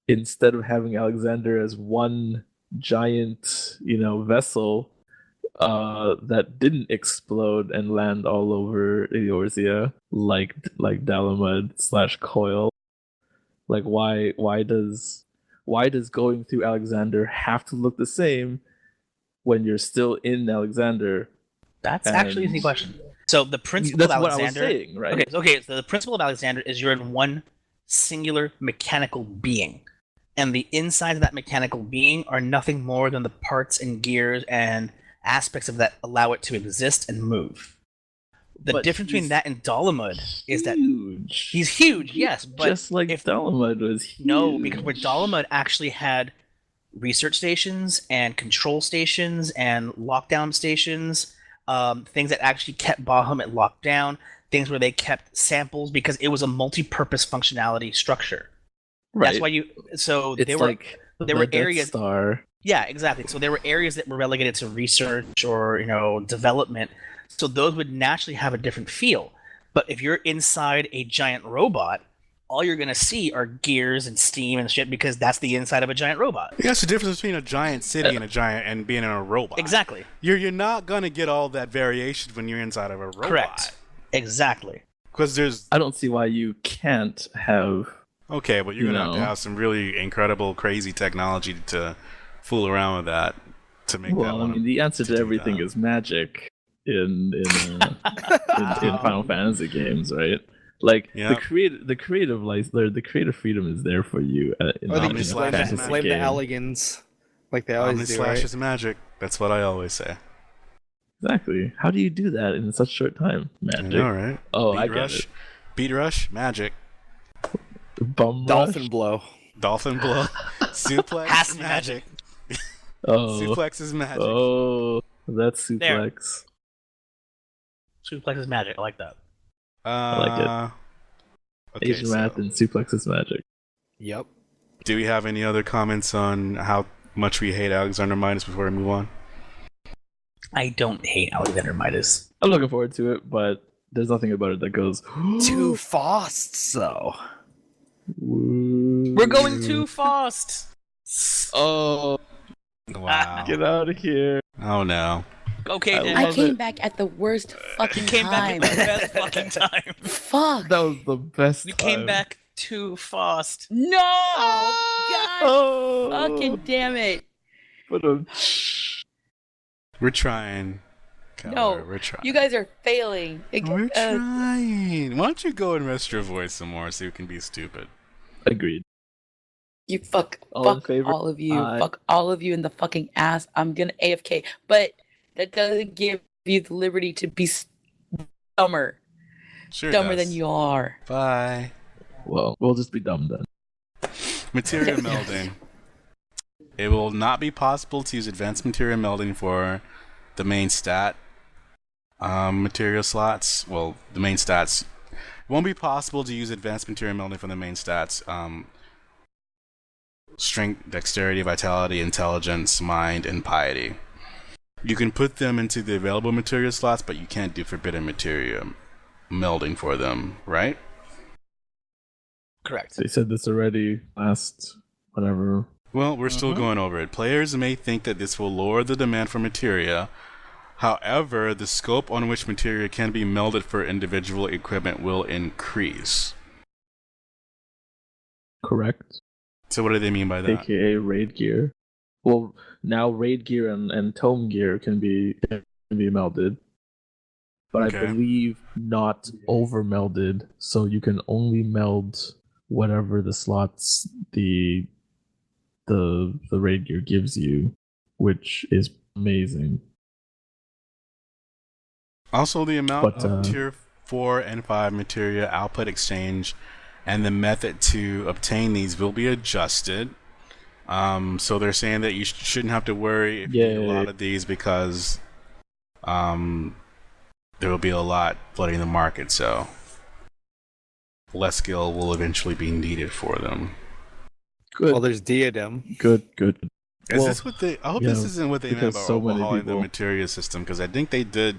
instead of having Alexander as one giant, vessel that didn't explode and land all over Eorzea like Dalamud / Coil? Like, why does going through Alexander have to look the same when you're still in Alexander? that's actually an easy question. So the principle That's of what I was Alexander. saying, right? Okay. So the principle of Alexander is you're in one singular mechanical being, and the insides of that mechanical being are nothing more than the parts and gears and aspects of that allow it to exist and move. The But difference between he's that and Dalamud is that huge. he's huge, yes, but just like if Dalamud was huge. no, because where Dalamud actually had research stations and control stations and lockdown stations, things that actually kept Bahamut locked down, things where they kept samples because it was a multi-purpose functionality structure. Right. That's why it's there like were Death areas. Star. Yeah, exactly. So there were areas that were relegated to research or development. So those would naturally have a different feel. But if you're inside a giant robot, all you're gonna see are gears and steam and shit because that's the inside of a giant robot. Yeah, that's the difference between a giant city and being in a robot. Exactly. You're not gonna get all that variation when you're inside of a robot. Correct. Exactly. Because I don't see why you can't have. Okay, but you're gonna have some really incredible, crazy technology to fool around with that to make that. Well, I mean, the answer to everything is magic in Final Fantasy games, right? Like the creative license, the creative freedom is there for you. In Or they a just fantasy blame the game. elegance, like they always do. Slash Right? is magic. That's what I always say. Exactly. How do you do that in such short time? Magic. All right. Oh, Beat I get rush. it. Beat rush, magic. Bum Dolphin rush? blow. Dolphin blow. Suplex, Has to be magic. Oh, Suplex is magic. oh, that's suplex. Suplex is magic. I like that. like Okay, Asian math and suplex is magic. Yep. do we have any other comments on how much we hate Alexander Midas before we move on? I don't hate Alexander Midas. I'm looking forward to it, but there's nothing about it that goes Too fast, though. We're going too fast. Oh, Wow. get out of here! Oh no. Okay, I Dan. I love came it. back at the worst fucking You came time. back at the best fucking time. Fuck. That was the best. You came time. back too fast. No! God Oh, fucking damn it. But We're trying. Keller, No, we're trying. You guys are failing. We're trying. Why don't you go and rest your voice some more so you can be stupid? agreed. You fuck All in favor? all of you. Aye. Fuck all of you in the fucking ass. I'm gonna AFK. But that doesn't give you the liberty to be dumber. Sure Dumber does. than you are. Bye. Well, we'll just be dumb then. Material melding. It will not be possible to use advanced material melding for the main stat material slots. Well, the main stats. It won't be possible to use advanced material melding for the main stats. Strength, dexterity, vitality, intelligence, mind, and piety. You can put them into the available material slots, but you can't do forbidden material melding for them, right? Correct. They said this already last whatever. Well, we're still going over it. Players may think that this will lower the demand for materia. However, the scope on which materia can be melded for individual equipment will increase. Correct. So what do they mean by that? AKA raid gear. Well, now raid gear and tome gear can be melded, but Okay. I believe not over melded. So you can only meld whatever the slots the raid gear gives you, which is amazing. Also, the amount But, of Tier 4 and 5 materia output exchange and the method to obtain these will be adjusted. So they're saying that you shouldn't have to worry if you get a lot of these because there will be a lot flooding the market, so less skill will eventually be needed for them. Good. Well, there's diadem. Good. Is this what they? I hope this isn't what they meant because about so many overhauling the people- materia system, because I think they did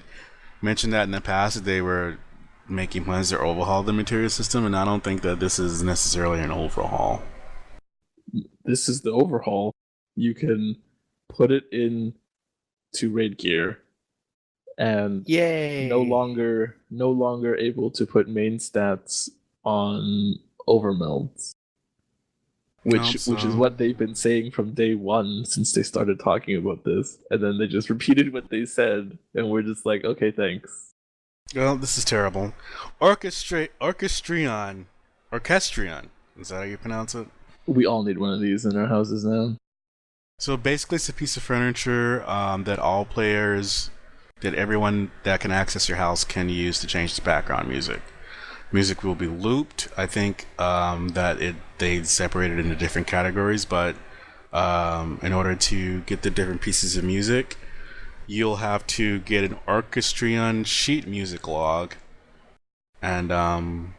mention that in the past that they were making plans to overhaul the materia system, and I don't think that this is necessarily an overhaul. This is the overhaul. You can put it in to raid gear, and Yay! no longer able to put main stats on overmelds. Which is what they've been saying from day one since they started talking about this, and then they just repeated what they said, and we're just like, okay, thanks. Well, this is terrible. Orchestrion. Is that how you pronounce it? We all need one of these in our houses now. So basically, it's a piece of furniture that all players, that everyone that can access your house can use to change the background music. Music will be looped. I think that they separated into different categories, but in order to get the different pieces of music, you'll have to get an orchestrion sheet music log, and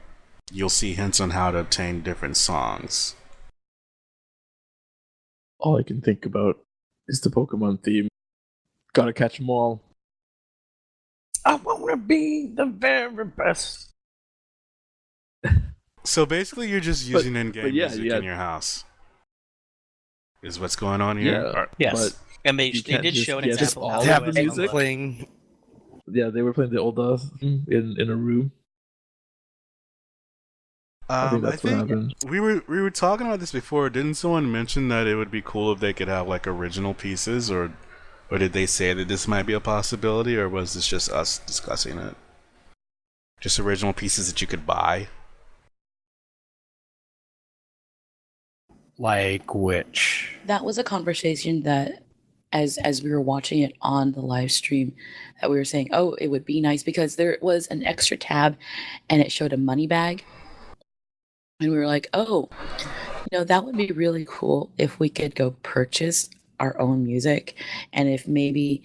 you'll see hints on how to obtain different songs. All I can think about is the Pokemon theme. Gotta catch them all. I want to be the very best. So basically, you're just using in-game yeah, music yeah. in your house. Is what's going on here? Yeah, Yes. but And they you did can't just show an get example all of of how the it music? looked. playing. yeah, they were playing the old in a room. I think that's what happened. we were talking about this before. Didn't someone mention that it would be cool if they could have like original pieces, or did they say that this might be a possibility, or was this just us discussing it? Just original pieces that you could buy. Like which? That was a conversation that as we were watching it on the live stream, that we were saying, oh, it would be nice because there was an extra tab and it showed a money bag. And we were like, oh, that would be really cool if we could go purchase our own music. And if maybe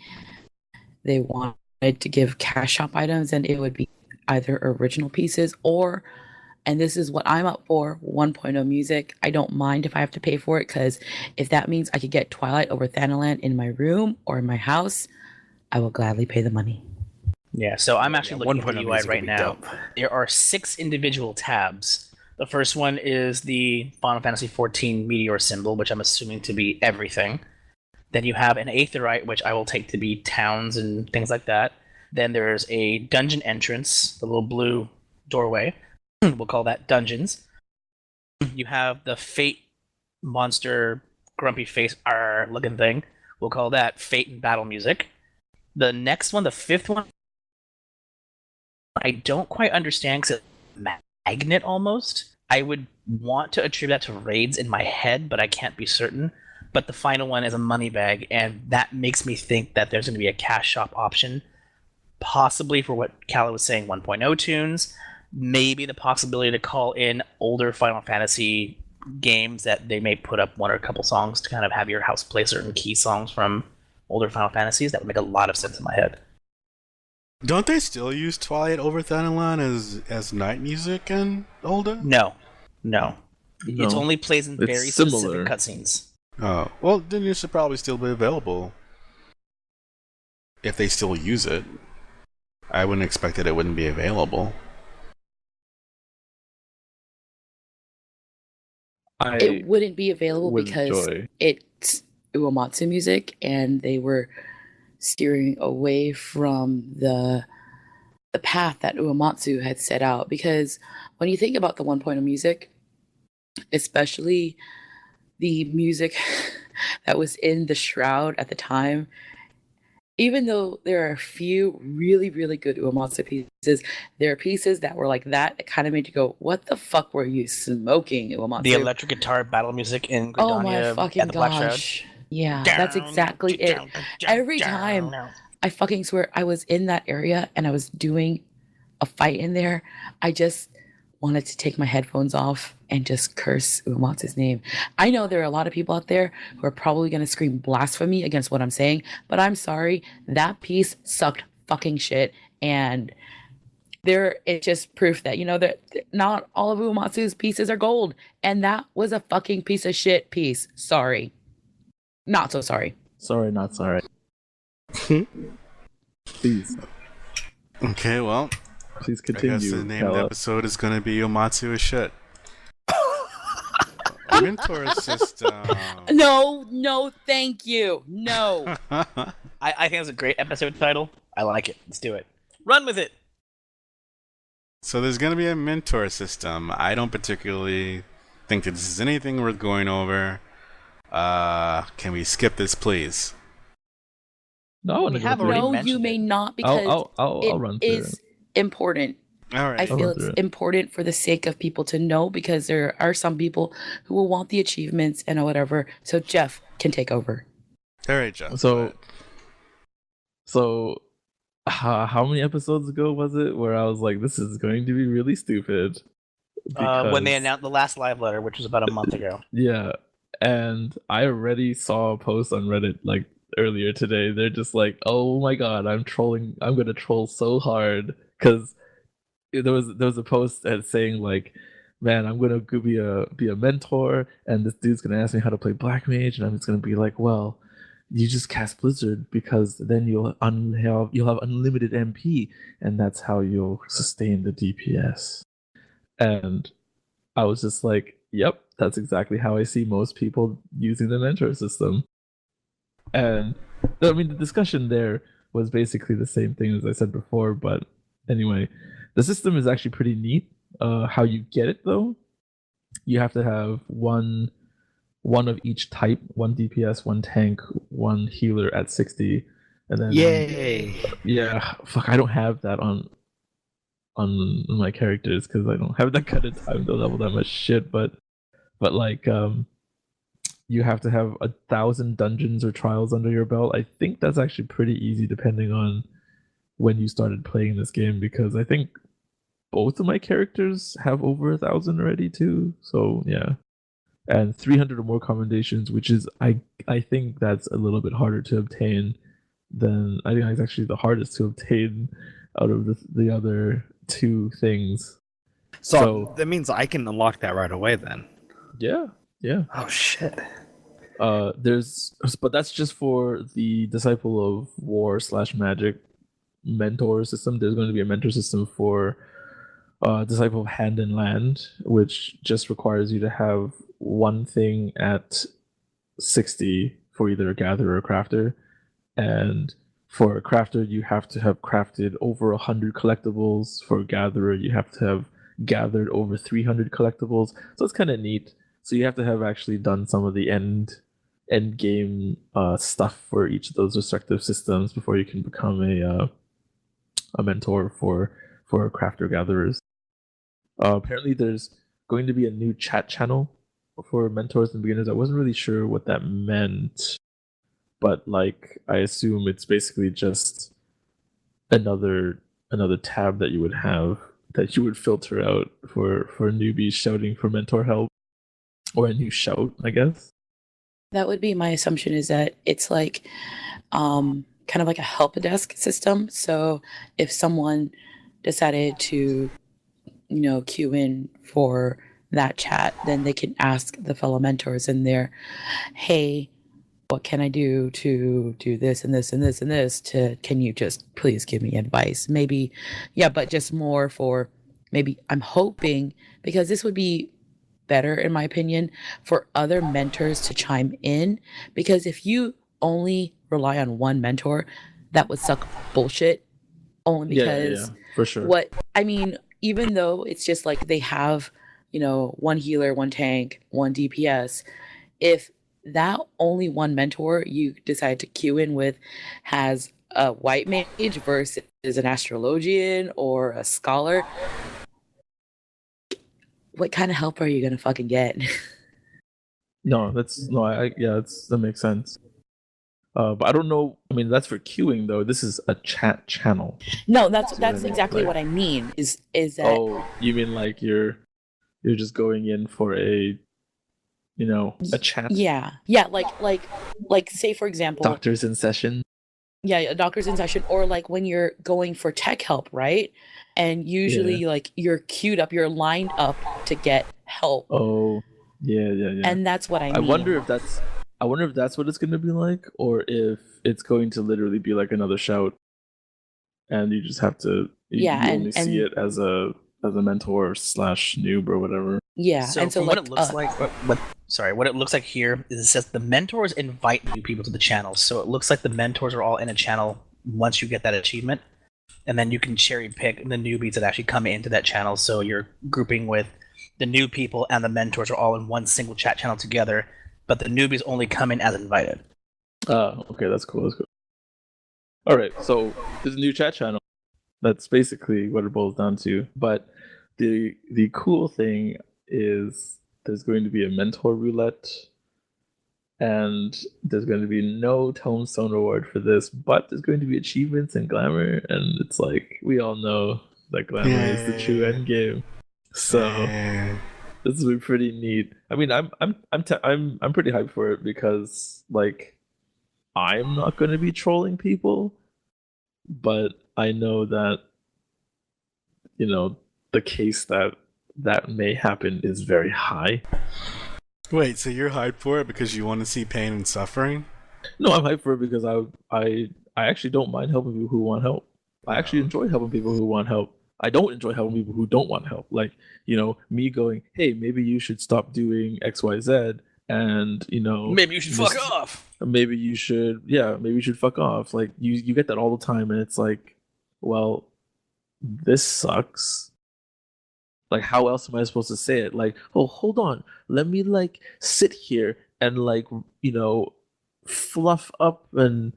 they wanted to give cash shop items, then it would be either original pieces or, and this is what I'm up for, 1.0 music. I don't mind if I have to pay for it, because if that means I could get Twilight over Thanaland in my room or in my house, I will gladly pay the money. Yeah, so I'm actually looking at the 1.0 UI music would right be now. dope. There are 6 individual tabs. The first one is the Final Fantasy XIV meteor symbol, which I'm assuming to be everything. Then you have an Aetheryte, which I will take to be towns and things like that. Then there's a dungeon entrance, the little blue doorway. We'll call that dungeons. You have the Fate monster, grumpy face looking thing. We'll call that Fate and battle music. The next one, the 5th one, I don't quite understand because it's magnet almost. I would want to attribute that to raids in my head, but I can't be certain. But the final one is a money bag, and that makes me think that there's going to be a cash shop option, possibly for what Calla was saying, 1.0 tunes, maybe the possibility to call in older Final Fantasy games that they may put up one or a couple songs to kind of have your house play certain key songs from older Final Fantasies. That would make a lot of sense in my head. Don't they still use Twilight over Thanalan as night music and older? No. It only plays in It's very similar. specific cutscenes. Oh, well, then it should probably still be available. If they still use it. I wouldn't expect that it wouldn't be available. It wouldn't be available would because enjoy. it's Uematsu music, and they were steering away from the path that Uematsu had set out. Because when you think about the 1.0 music, especially the music that was in the Shroud at the time, even though there are a few really, really good Uematsu pieces, there are pieces that were like that kind of made you go, what the fuck were you smoking, Uematsu? The electric guitar battle music in Oh my Gridania fucking at the Black Shroud. gosh. Yeah, that's exactly it. Every time, I fucking swear, I was in that area and I was doing a fight in there, I just wanted to take my headphones off and just curse Uematsu's name. I know there are a lot of people out there who are probably going to scream blasphemy against what I'm saying, but I'm sorry, that piece sucked fucking shit. And it's just proof that, that not all of Uematsu's pieces are gold. And that was a fucking piece of shit piece. Sorry. Not so sorry. Sorry, not sorry. Please Okay, well, continue. I guess the name of the Calla. episode is going to be Uematsu is shit. Mentor system. No, thank you. No. I think that's a great episode title. I like it. Let's do it. Run with it. So there's going to be a mentor system. I don't particularly think that this is anything worth going over. Can we skip this, please? No, I want We to have go through already it. No, mentioned you may it. not, because I'll run through is it. important. All right. I I'll feel run it's through it. important for the sake of people to know, because there are some people who will want the achievements and whatever. So Jeff can take over. All right, Jeff. go So, ahead. how many episodes ago was it where I was like, "This is going to be really stupid"? When they Because- announced the last live letter, which was about a month ago. Yeah, and I already saw a post on Reddit like earlier today. They're just like, "Oh my god, I'm trolling. I'm gonna troll so hard," because there was a post saying like, "Man, I'm gonna go be a mentor, and this dude's gonna ask me how to play Black Mage, and I'm just gonna be like, well, you just cast Blizzard because then you'll have unlimited MP, and that's how you'll sustain the DPS." And I was just like, "Yep, that's exactly how I see most people using the mentor system." And I mean, the discussion there was basically the same thing as I said before, but anyway, the system is actually pretty neat. How you get it though, you have to have one of each type, one DPS, one tank, one healer at 60, and then Yay! yeah, fuck, I don't have that on my characters because I don't have that kind of time to level that much shit. But like you have to have 1,000 dungeons or trials under your belt. I think that's actually pretty easy depending on when you started playing this game, because I think both of my characters have over 1,000 already too. So yeah, and 300 or more commendations, which is I think that's a little bit harder to obtain than I think that's actually the hardest to obtain out of the other two things. So that means I can unlock that right away then. Yeah. Oh shit. But that's just for the Disciple of War / Magic mentor system. There's going to be a mentor system for Disciple of Hand and Land, which just requires you to have one thing at 60 for either a gatherer or crafter, and for a crafter you have to have crafted over 100 collectibles. For a gatherer you have to have gathered over 300 collectibles. So it's kind of neat. So you have to have actually done some of the end game stuff for each of those respective systems before you can become a mentor for crafter gatherers. Apparently there's going to be a new chat channel for mentors and beginners. I wasn't really sure what that meant, but like I assume it's basically just another tab that you would have that you would filter out for newbies shouting for mentor help, or a new shout, I guess. That would be my assumption, is that it's like kind of like a help desk system. So if someone decided to, queue in for that chat, then they can ask the fellow mentors in there, hey, what can I do to do this and this and this and this? Can you just please give me advice? Maybe, yeah, but just more for maybe, I'm hoping, because this would be better, in my opinion, for other mentors to chime in. Because if you only rely on one mentor, that would suck bullshit. Only because for sure. What I mean, even though it's just like they have, one healer, one tank, one DPS, if that only one mentor you decide to queue in with has a white mage versus an astrologian or a scholar, what kind of help are you gonna fucking get? That makes sense. But I don't know. I mean, that's for queuing though. This is a chat channel. No, that's exactly what I mean. Is that? Oh, you mean like you're just going in for a chat? Yeah, like say for example, doctors in session. Yeah, a doctor's in session, or like when you're going for tech help, right? And usually like you're queued up, you're lined up to get help. Oh, yeah. And that's what I mean. I wonder if that's what it's going to be like, or if it's going to literally be like another shout, and you just have to only see it as a mentor / noob or whatever. Yeah, so and so what it looks like, what it looks like here is it says the mentors invite new people to the channel. So it looks like the mentors are all in a channel once you get that achievement, and then you can cherry pick the newbies that actually come into that channel. So you're grouping with the new people, and the mentors are all in one single chat channel together, but the newbies only come in as invited. Okay, that's cool. All right, so there's a new chat channel. That's basically what it boils down to. But the cool thing is there's going to be a mentor roulette, and there's going to be no tombstone reward for this, but there's going to be achievements and glamour, and it's like we all know that glamour is the true end game. So this will be pretty neat. I mean, I'm pretty hyped for it because like I'm not going to be trolling people, but I know that, you know, the case that may happen is very high. Wait, so you're hyped for it because you want to see pain and suffering? No, I'm hyped for it because I actually don't mind helping people who want help. I actually enjoy helping people who want help. I don't enjoy helping people who don't want help. Like, you know, me going, hey, maybe you should stop doing XYZ, and, you know, Maybe you should fuck off. maybe you should fuck off. Like, you get that all the time, and it's like, well, this sucks. Like, how else am I supposed to say it? Like, oh, hold on, let me like sit here and like, you know, fluff up and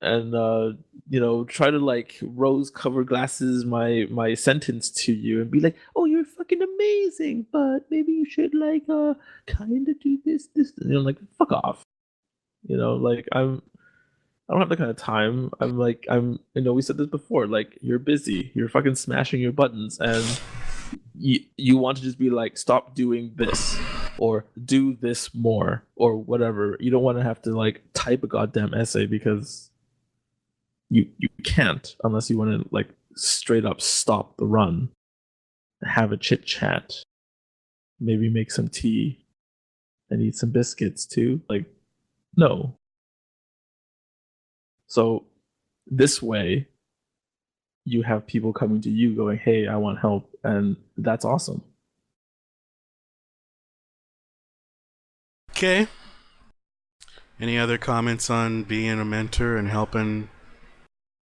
you know, try to like rose covered glasses my sentence to you and be like, oh, you're fucking amazing, but maybe you should like kind of do this, you know, like, fuck off. You know, like, I don't have that kind of time. I'm you know, we said this before, like, you're busy, you're fucking smashing your buttons, and you want to just be like, stop doing this or do this more or whatever. You don't want to have to like type a goddamn essay because you can't, unless you want to like straight up stop the run, have a chit chat, maybe make some tea and eat some biscuits too. Like, no. So this way you have people coming to you going, hey, I want help, and that's awesome. Okay. Any other comments on being a mentor and helping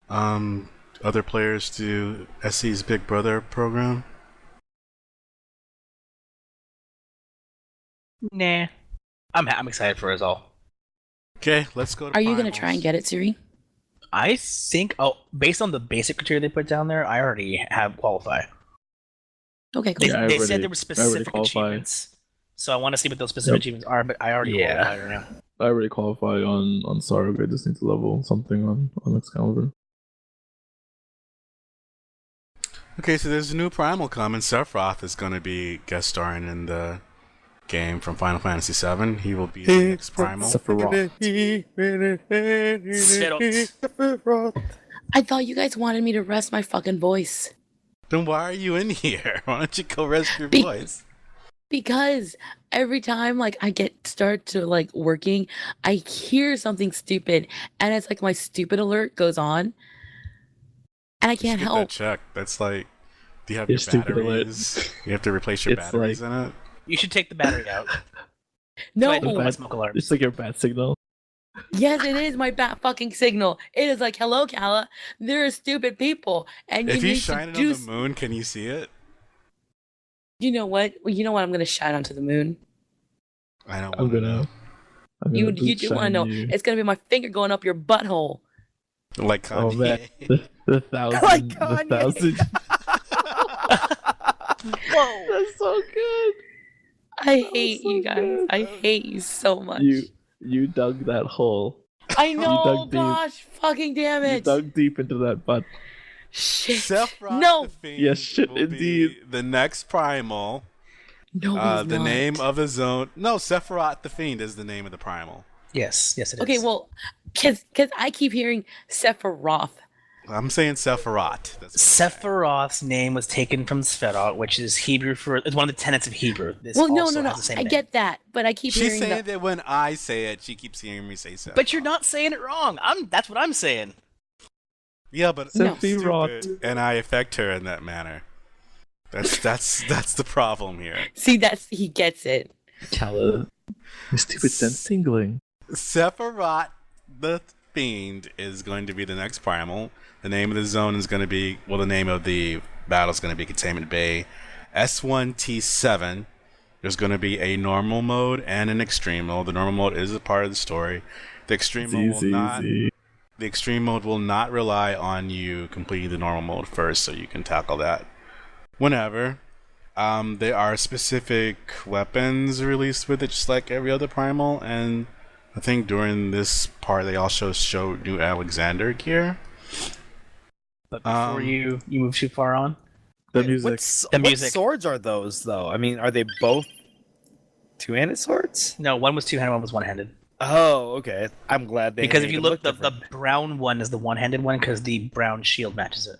other players do SC's Big Brother program? Nah. I'm excited for us all. Okay, let's go to Are you going to finals. try and get it, Siri? I think, based on the basic criteria they put down there, I already have qualify. Okay, They, cool. Yeah, they said there were specific qualify. achievements, so I want to see what those specific achievements are. But I already qualify right now. I already qualify on Sarg. I just need to level something on Excalibur. Okay, so there's a new Primal coming. Sephiroth is going to be guest starring in the game from Final Fantasy VII. He will be the next Primal. Sephiroth. I thought you guys wanted me to rest my fucking voice. Then why are you in here? Why don't you go rest your Be- voice? Because every time like I start to like working, I hear something stupid, and it's like my stupid alert goes on, and I You should can't get help. that checked. That's like, do you have Your your stupid alert. batteries? You have to replace your It's batteries like- in it? You should take the battery out. No, I do my Bad- smoke alarm. It's like your bat signal. yes, it is my bat fucking signal. It is like, hello, Kala. There are stupid people, and If you you need shine to it do. on the moon, can you see it? You know what? Well, you know what? I'm gonna shine onto the moon. I don't I'm want to gonna. know. I'm You gonna do want to shine know? you. It's gonna be my finger going up your butthole. Like Kanye. Oh man, the thousand, Like the Kanye. thousand. Whoa! That's so good. I was hate so you guys. good. I hate you so much. You dug that hole. I know. dug deep. Gosh, fucking damn You it. dug deep into that butt. Shit. Sephiroth No. the Fiend Yes, shit, will indeed. be the next Primal. No, he's The not. name of the zone. No, Sephiroth the Fiend is the name of the Primal. Yes, it is. Okay, well, because I keep hearing Sephiroth. I'm saying Sephiroth. That's what I'm saying. Sephiroth's name was taken from Sferot, which is Hebrew for. It's one of the tenets of Hebrew. This Well, no, also no, no. has the same I name. get that, but I keep She's hearing saying the. that when I say it, she keeps hearing me say Sephiroth. But you're not saying it wrong. That's what I'm saying. Yeah, but No. I'm Sephiroth. stupid, and I affect her in that manner. That's the problem here. See, he gets it. Kala, your stupid sense tingling. Sephiroth the Fiend is going to be the next Primal. The name of the zone is going to be, well, the name of the battle is going to be Containment Bay. S1T7. There's going to be a normal mode and an extreme mode. The normal mode is a part of the story. The extreme mode will not. Easy. The extreme mode will not rely on you completing the normal mode first, so you can tackle that whenever. There are specific weapons released with it, just like every other Primal, and I think during this part they also showed new Alexander gear. But before you move too far on, The music. The What music. swords are those, though? I mean, are they both two-handed swords? no, one was two-handed, one was one-handed. Oh, okay. I'm glad they Because if made you him look, the different. brown one is the one-handed one because the brown shield matches it.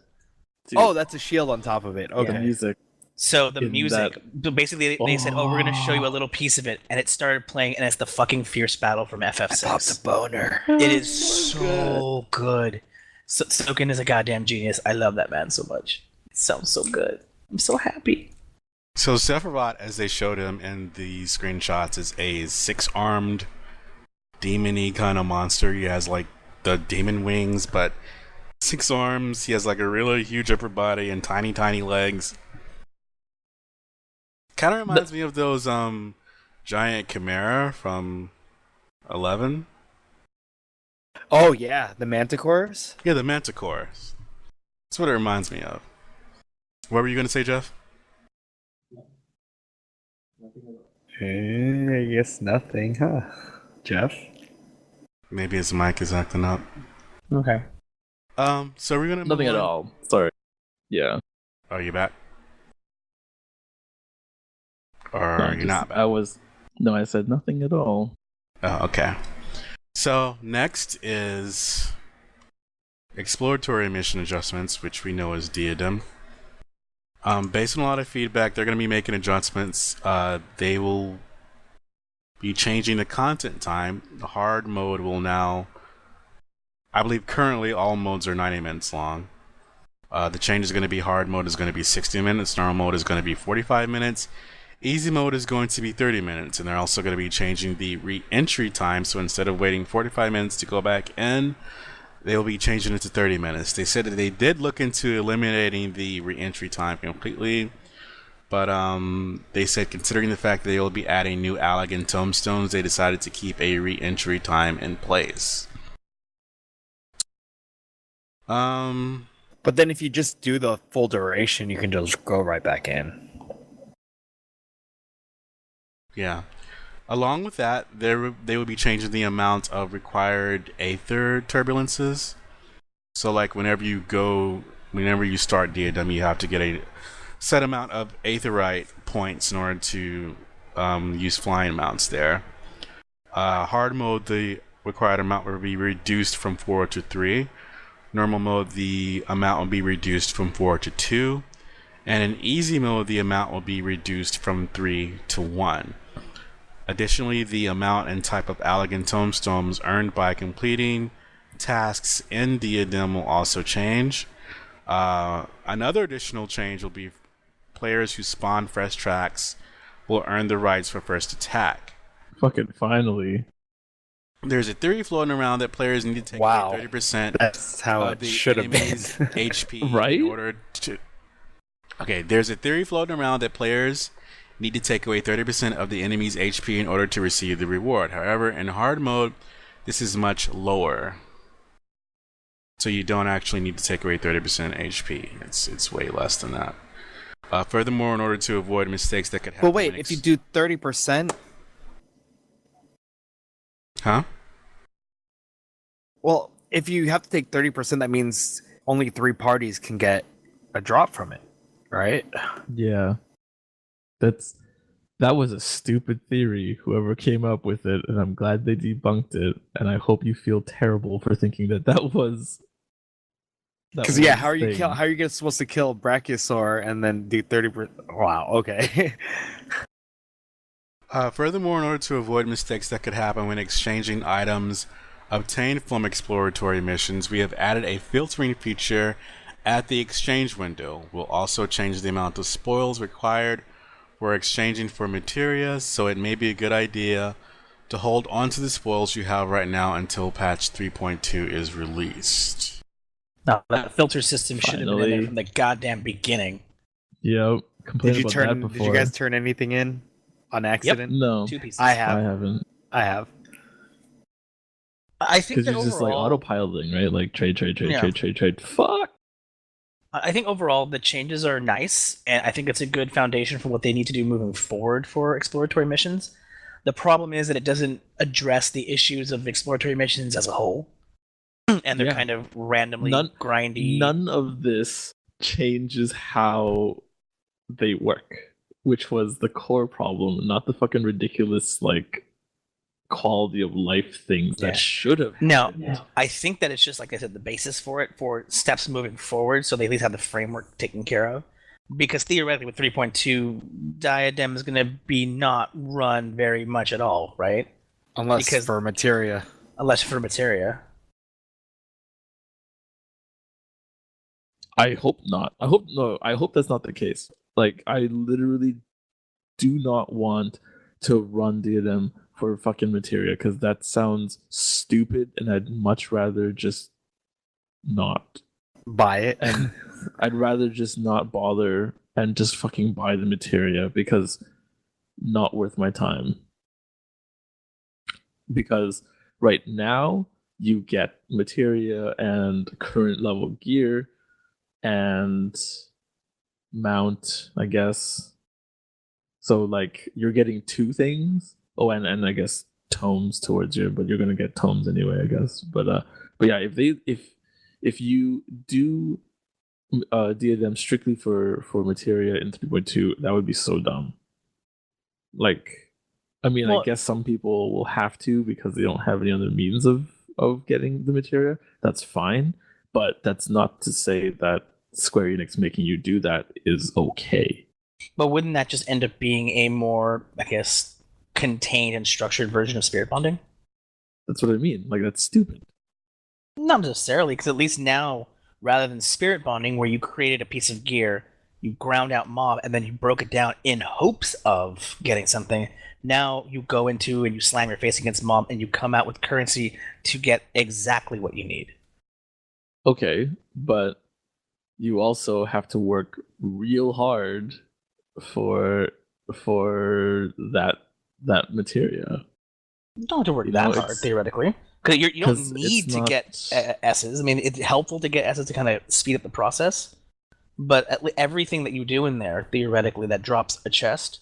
Dude, Oh, that's a shield on top of it. the Okay. music. So the In music, basically, they said, "Oh, we're gonna show you a little piece of it," and it started playing, and it's the fucking fierce battle from I popped a FF6. boner. It is so good. Soken is a goddamn genius. I love that man so much. It sounds so good. I'm so happy. So Sephiroth, as they showed him in the screenshots, is a 6-armed, demon-y kind of monster. He has like the demon wings, but 6 arms. He has like a really huge upper body and tiny, tiny legs. Kind of reminds me of those giant chimera from 11. Oh yeah, the manticores. Yeah, the manticores. That's what it reminds me of. What were you gonna say, Jeff? I guess nothing, huh? Jeff. Maybe his mic is acting up. Okay. So we're gonna move Nothing at on. all. Sorry. Yeah. Are you back? Or No, are you not back? I said nothing at all. Oh, okay. So next is exploratory mission adjustments, which we know as Diadem. Based on a lot of feedback, they're going to be making adjustments. They will be changing the content time. The hard mode will now, I believe currently all modes are 90 minutes long. The change is going to be hard mode is going to be 60 minutes, normal mode is going to be 45 minutes, easy mode is going to be 30 minutes, and they're also going to be changing the re-entry time, so instead of waiting 45 minutes to go back in, they will be changing it to 30 minutes. They said that they did look into eliminating the re-entry time completely, but they said considering the fact that they will be adding new Allagan tombstones, they decided to keep a re-entry time in place. But then if you just do the full duration, you can just go right back in. Yeah. Along with that, they will be changing the amount of required Aether turbulences. So, like, whenever you start Diadem, you have to get a set amount of Aetherite points in order to use flying mounts there. Hard mode, the required amount will be reduced from 4 to 3. Normal mode, the amount will be reduced from 4 to 2. And in easy mode, the amount will be reduced from 3 to 1. Additionally, the amount and type of Allagan tombstones earned by completing tasks in Diadem will also change. Another additional change will be players who spawn fresh tracks will earn the rights for first attack. Fucking finally. There's a theory floating around that players need to take Wow. away 30% That's how of it the should have been. enemy's HP Right? in order to... Okay, there's a theory floating around that players need to take away 30% of the enemy's HP in order to receive the reward. However, in hard mode, this is much lower. So you don't actually need to take away 30% HP. It's way less than that. Furthermore, in order to avoid mistakes that could happen... But wait, if you do 30%, Huh? well, if you have to take 30%, that means only 3 parties can get a drop from it, right? Yeah. That was a stupid theory, whoever came up with it, and I'm glad they debunked it, and I hope you feel terrible for thinking that was... Because yeah, how are you supposed to kill Brachiosaur and then do 30%? Wow, okay. Furthermore, in order to avoid mistakes that could happen when exchanging items obtained from exploratory missions, we have added a filtering feature at the exchange window. We'll also change the amount of spoils required for exchanging for materia, so it may be a good idea to hold on to the spoils you have right now until patch 3.2 is released. No, that filter system should have been in there Finally. from the goddamn beginning. Yep. Complained about that before. Did you guys turn anything in on accident? No, 2 pieces. I I have. haven't. I have. I think Because that you're just like overall- autopiloting, right? Like trade. Yeah. Fuck! I think overall the changes are nice, and I think it's a good foundation for what they need to do moving forward for exploratory missions. The problem is that it doesn't address the issues of exploratory missions as a whole, and they're Yeah. kind of randomly grindy. None of this changes how they work, which was the core problem, not the fucking ridiculous, like, quality of life things Yeah. that should have No, happened. I think that it's just like I said, the basis for it for steps moving forward, so they at least have the framework taken care of. Because theoretically, with 3.2, Diadem is going to be not run very much at all, right? Unless Because- for materia. Unless for materia. I hope not. I hope that's not the case. Like, I literally do not want to run Diadem for fucking materia because that sounds stupid, and I'd much rather just not. Buy it. And I'd rather just not bother and just fucking buy the materia because not worth my time. Because right now you get materia and current level gear and mount, I guess. So like you're getting two things. Oh, and I guess tomes towards you, but you're gonna get tomes anyway, I guess. But yeah, if you do Diadem strictly for materia in 3.2, that would be so dumb. Like, I mean, Well- I guess some people will have to because they don't have any other means of getting the materia. That's fine, but that's not to say that Square Enix making you do that is okay. But wouldn't that just end up being a more, I guess, contained and structured version of spirit bonding? That's what I mean. Like, that's stupid. Not necessarily, because at least now, rather than spirit bonding, where you created a piece of gear, you ground out mob, and then you broke it down in hopes of getting something, now you go into and you slam your face against mob, and you come out with currency to get exactly what you need. Okay, but you also have to work real hard for that materia. You don't have to work You know, that hard, it's- theoretically. Because you don't 'cause need it's to not- get S's. I mean, it's helpful to get S's to kind of speed up the process, but everything that you do in there, theoretically, that drops a chest,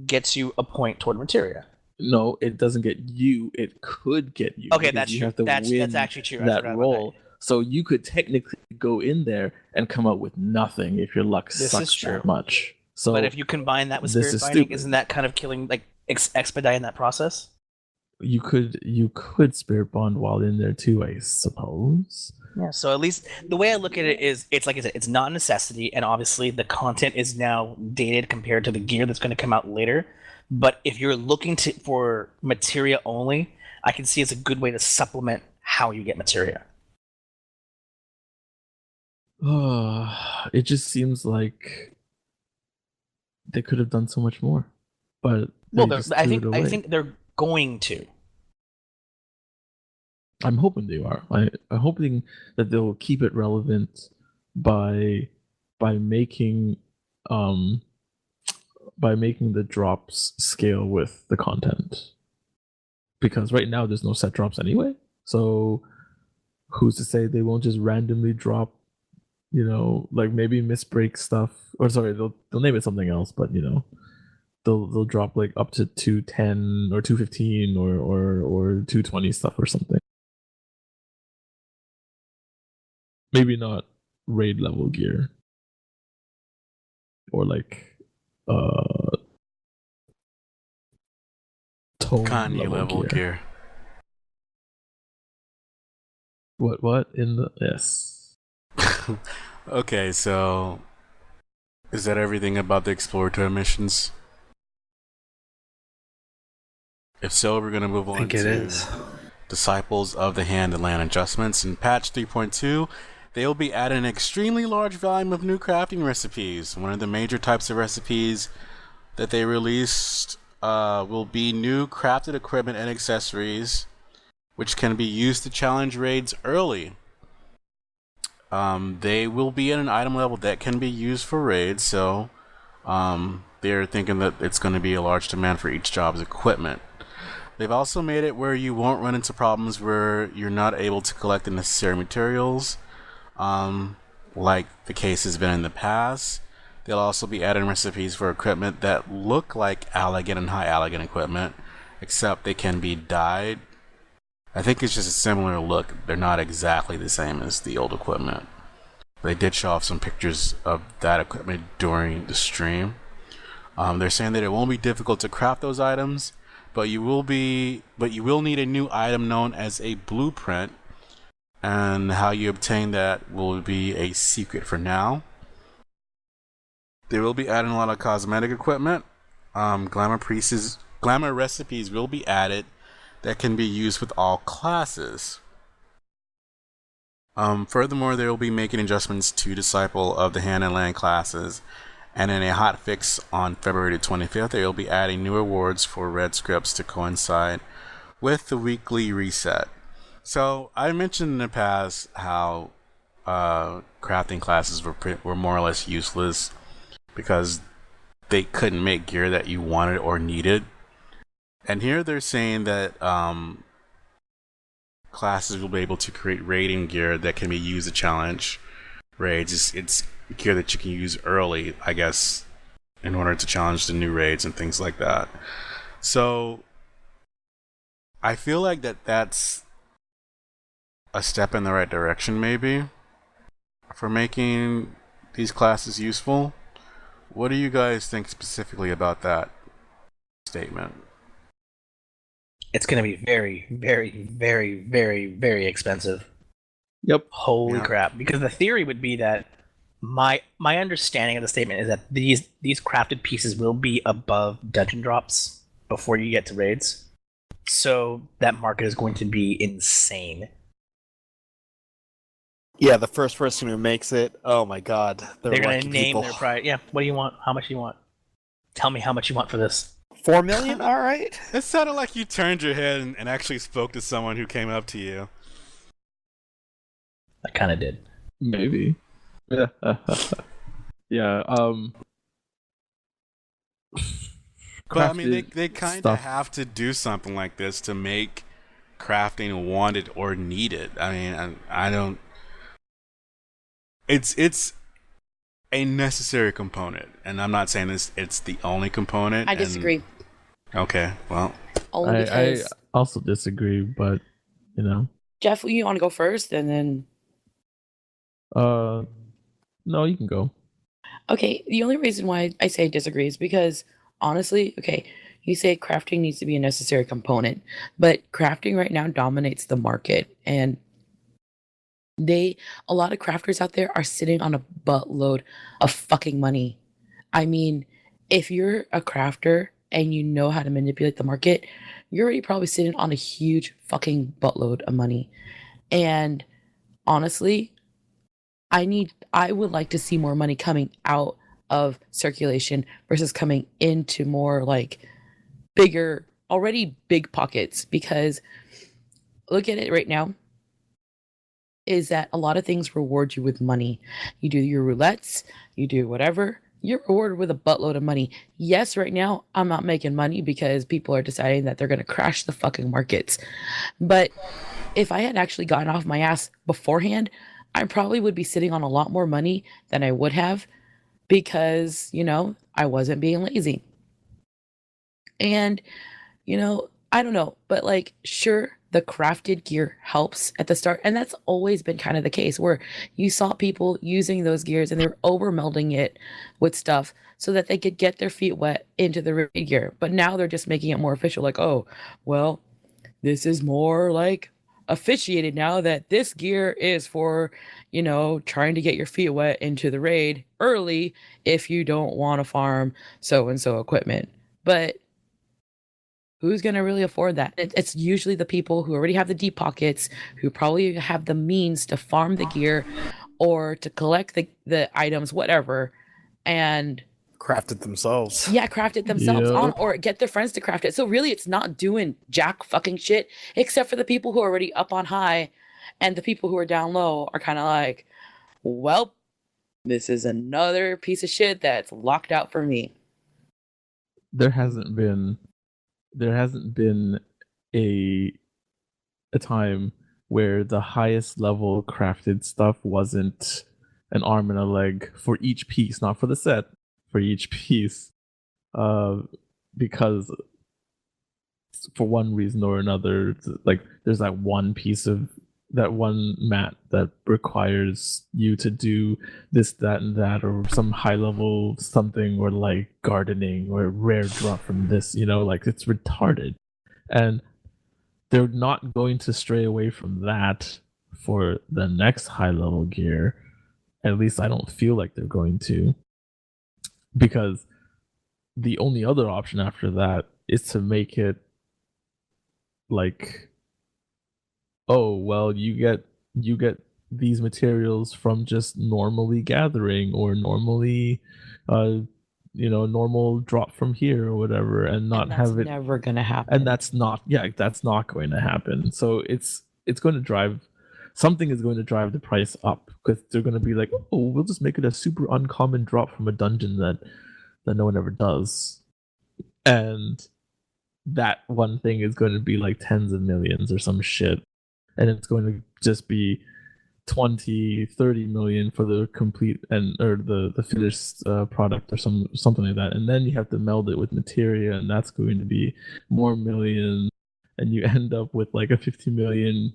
gets you a point toward materia. No, it doesn't get you. It could get you. Okay, because that's you true. have to That's win actually true. I that forgot about roll. So you could technically go in there and come out with nothing if your luck This sucks is true. that much. So But if you combine that with this spirit is binding, stupid. isn't that kind of killing, like, expediting that process? you could spirit bond while in there too, I suppose. Yeah. So at least the way I look at it is, it's like I said, it's not a necessity, and obviously the content is now dated compared to the gear that's going to come out later. But if you're looking for materia only, I can see it's a good way to supplement how you get materia. It just seems like they could have done so much more, but they Well, just I threw it think away. they're going to. I'm hoping they are. I'm hoping that they'll keep it relevant by making the drops scale with the content. Because right now there's no set drops anyway. So who's to say they won't just randomly drop, like maybe misbreak stuff, or sorry, they'll name it something else, but they'll drop like up to 210 or 215 or 220 stuff or something. Maybe not raid level gear. Or like tone Kanye level gear. What in the yes. Okay, so is that everything about the exploratory missions? If so, we're gonna move on think it to is. Disciples of the Hand and Land adjustments. In patch 3.2, they will be adding an extremely large volume of new crafting recipes. One of the major types of recipes that they released will be new crafted equipment and accessories, which can be used to challenge raids early. They will be at an item level that can be used for raids, so they're thinking that it's going to be a large demand for each job's equipment. They've also made it where you won't run into problems where you're not able to collect the necessary materials, like the case has been in the past. They'll also be adding recipes for equipment that look like elegant and high elegant equipment, except they can be dyed. I think it's just a similar look. They're not exactly the same as the old equipment. They did show off some pictures of that equipment during the stream. They're saying that it won't be difficult to craft those items, but you will need a new item known as a blueprint, and how you obtain that will be a secret for now. They will be adding a lot of cosmetic equipment. Glamour recipes will be added that can be used with all classes. Furthermore, they will be making adjustments to Disciple of the Hand and Land classes, and in a hotfix on February 25th, they will be adding new rewards for red scripts to coincide with the weekly reset. So, I mentioned in the past how crafting classes were more or less useless because they couldn't make gear that you wanted or needed. And here they're saying that classes will be able to create raiding gear that can be used to challenge raids. It's gear that you can use early, I guess, in order to challenge the new raids and things like that. So I feel like that's a step in the right direction, maybe, for making these classes useful. What do you guys think specifically about that statement? It's going to be very, very, very, very, very expensive. Yep. Holy Yeah. crap! Because the theory would be that my understanding of the statement is that these crafted pieces will be above dungeon drops before you get to raids. So that market is going to be insane. Yeah, the first person who makes it, oh my god, They're going lucky to name people. their price. Yeah, what do you want? How much do you want? Tell me how much you want for this. 4 million? All right. It sounded like you turned your head and actually spoke to someone who came up to you. I kind of did. Maybe. Yeah. Yeah. But I mean, they crafted kind of stuff. have to do something like this to make crafting wanted or needed. I mean, I don't. It's a necessary component, and I'm not saying it's the only component. I disagree. Okay, well, Only I because also disagree, but you know, Jeff, you want to go first, and then no, you can go. okay. The only reason why I say disagree is because honestly, okay, you say crafting needs to be a necessary component, but crafting right now dominates the market, and a lot of crafters out there are sitting on a buttload of fucking money. I mean, if you're a crafter and you know how to manipulate the market, you're already probably sitting on a huge fucking buttload of money. And honestly, I would like to see more money coming out of circulation versus coming into more like bigger, already big pockets, because look at it right now is that a lot of things reward you with money. You do your roulettes, you do whatever, you're rewarded with a buttload of money. Yes, right now I'm not making money because people are deciding that they're going to crash the fucking markets. But if I had actually gotten off my ass beforehand, I probably would be sitting on a lot more money than I would have because, I wasn't being lazy. And, I don't know, but like, sure, the crafted gear helps at the start. And that's always been kind of the case where you saw people using those gears and they're over melding it with stuff so that they could get their feet wet into the raid gear. But now they're just making it more official. Like, oh, well, this is more like officiated now that this gear is for, trying to get your feet wet into the raid early if you don't want to farm so and so equipment. But who's going to really afford that? It's usually the people who already have the deep pockets, who probably have the means to farm the gear or to collect the items, whatever, and Craft it themselves. yeah, craft it themselves Yep. or get their friends to craft it. So really, it's not doing jack fucking shit, except for the people who are already up on high, and the people who are down low are kind of like, well, this is another piece of shit that's locked out for me. There hasn't been a time where the highest level crafted stuff wasn't an arm and a leg for each piece, not for the set, for each piece. Because for one reason or another, like there's that one piece of mat that requires you to do this, that, and that, or some high level something, or like gardening or rare drop from this, like it's retarded. And they're not going to stray away from that for the next high level gear. At least I don't feel like they're going to, because the only other option after that is to make it like, oh well, you get these materials from just normally gathering, or normally normal drop from here or whatever, and not And that's have it never gonna happen. and that's not going to happen. So it's going to drive something is going to drive the price up, because they're going to be like, oh, we'll just make it a super uncommon drop from a dungeon that no one ever does, and that one thing is going to be like tens of millions or some shit, and it's going to just be 20-30 million for the complete or the finished product, or something like that. And then you have to meld it with materia, and that's going to be more millions, and you end up with like a 50 million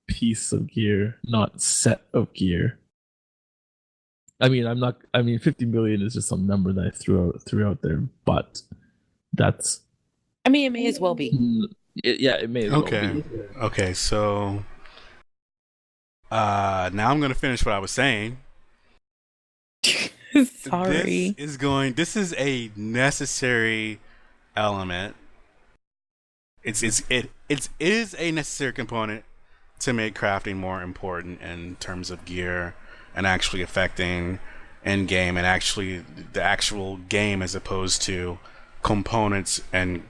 piece of gear, not set of gear. I mean 50 million is just some number that I threw out there, but that's, I mean, it may as well be. it may as well be. Okay, so now I'm gonna finish what I was saying. Sorry. This is a necessary element. It is a necessary component to make crafting more important in terms of gear and actually affecting end game and actually the actual game, as opposed to components and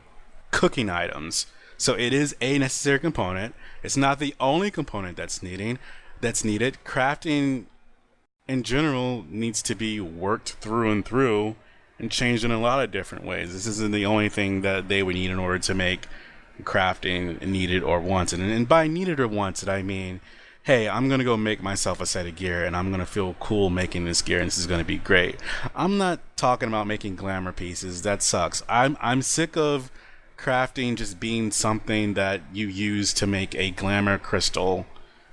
cooking items. So it is a necessary component. It's not the only component that's needed. Crafting in general needs to be worked through and through and changed in a lot of different ways. This isn't the only thing that they would need in order to make crafting needed or wanted. And by needed or wanted, I mean, hey, I'm going to go make myself a set of gear, and I'm going to feel cool making this gear, and this is going to be great. I'm not talking about making glamour pieces. That sucks. I'm sick of crafting just being something that you use to make a glamour crystal,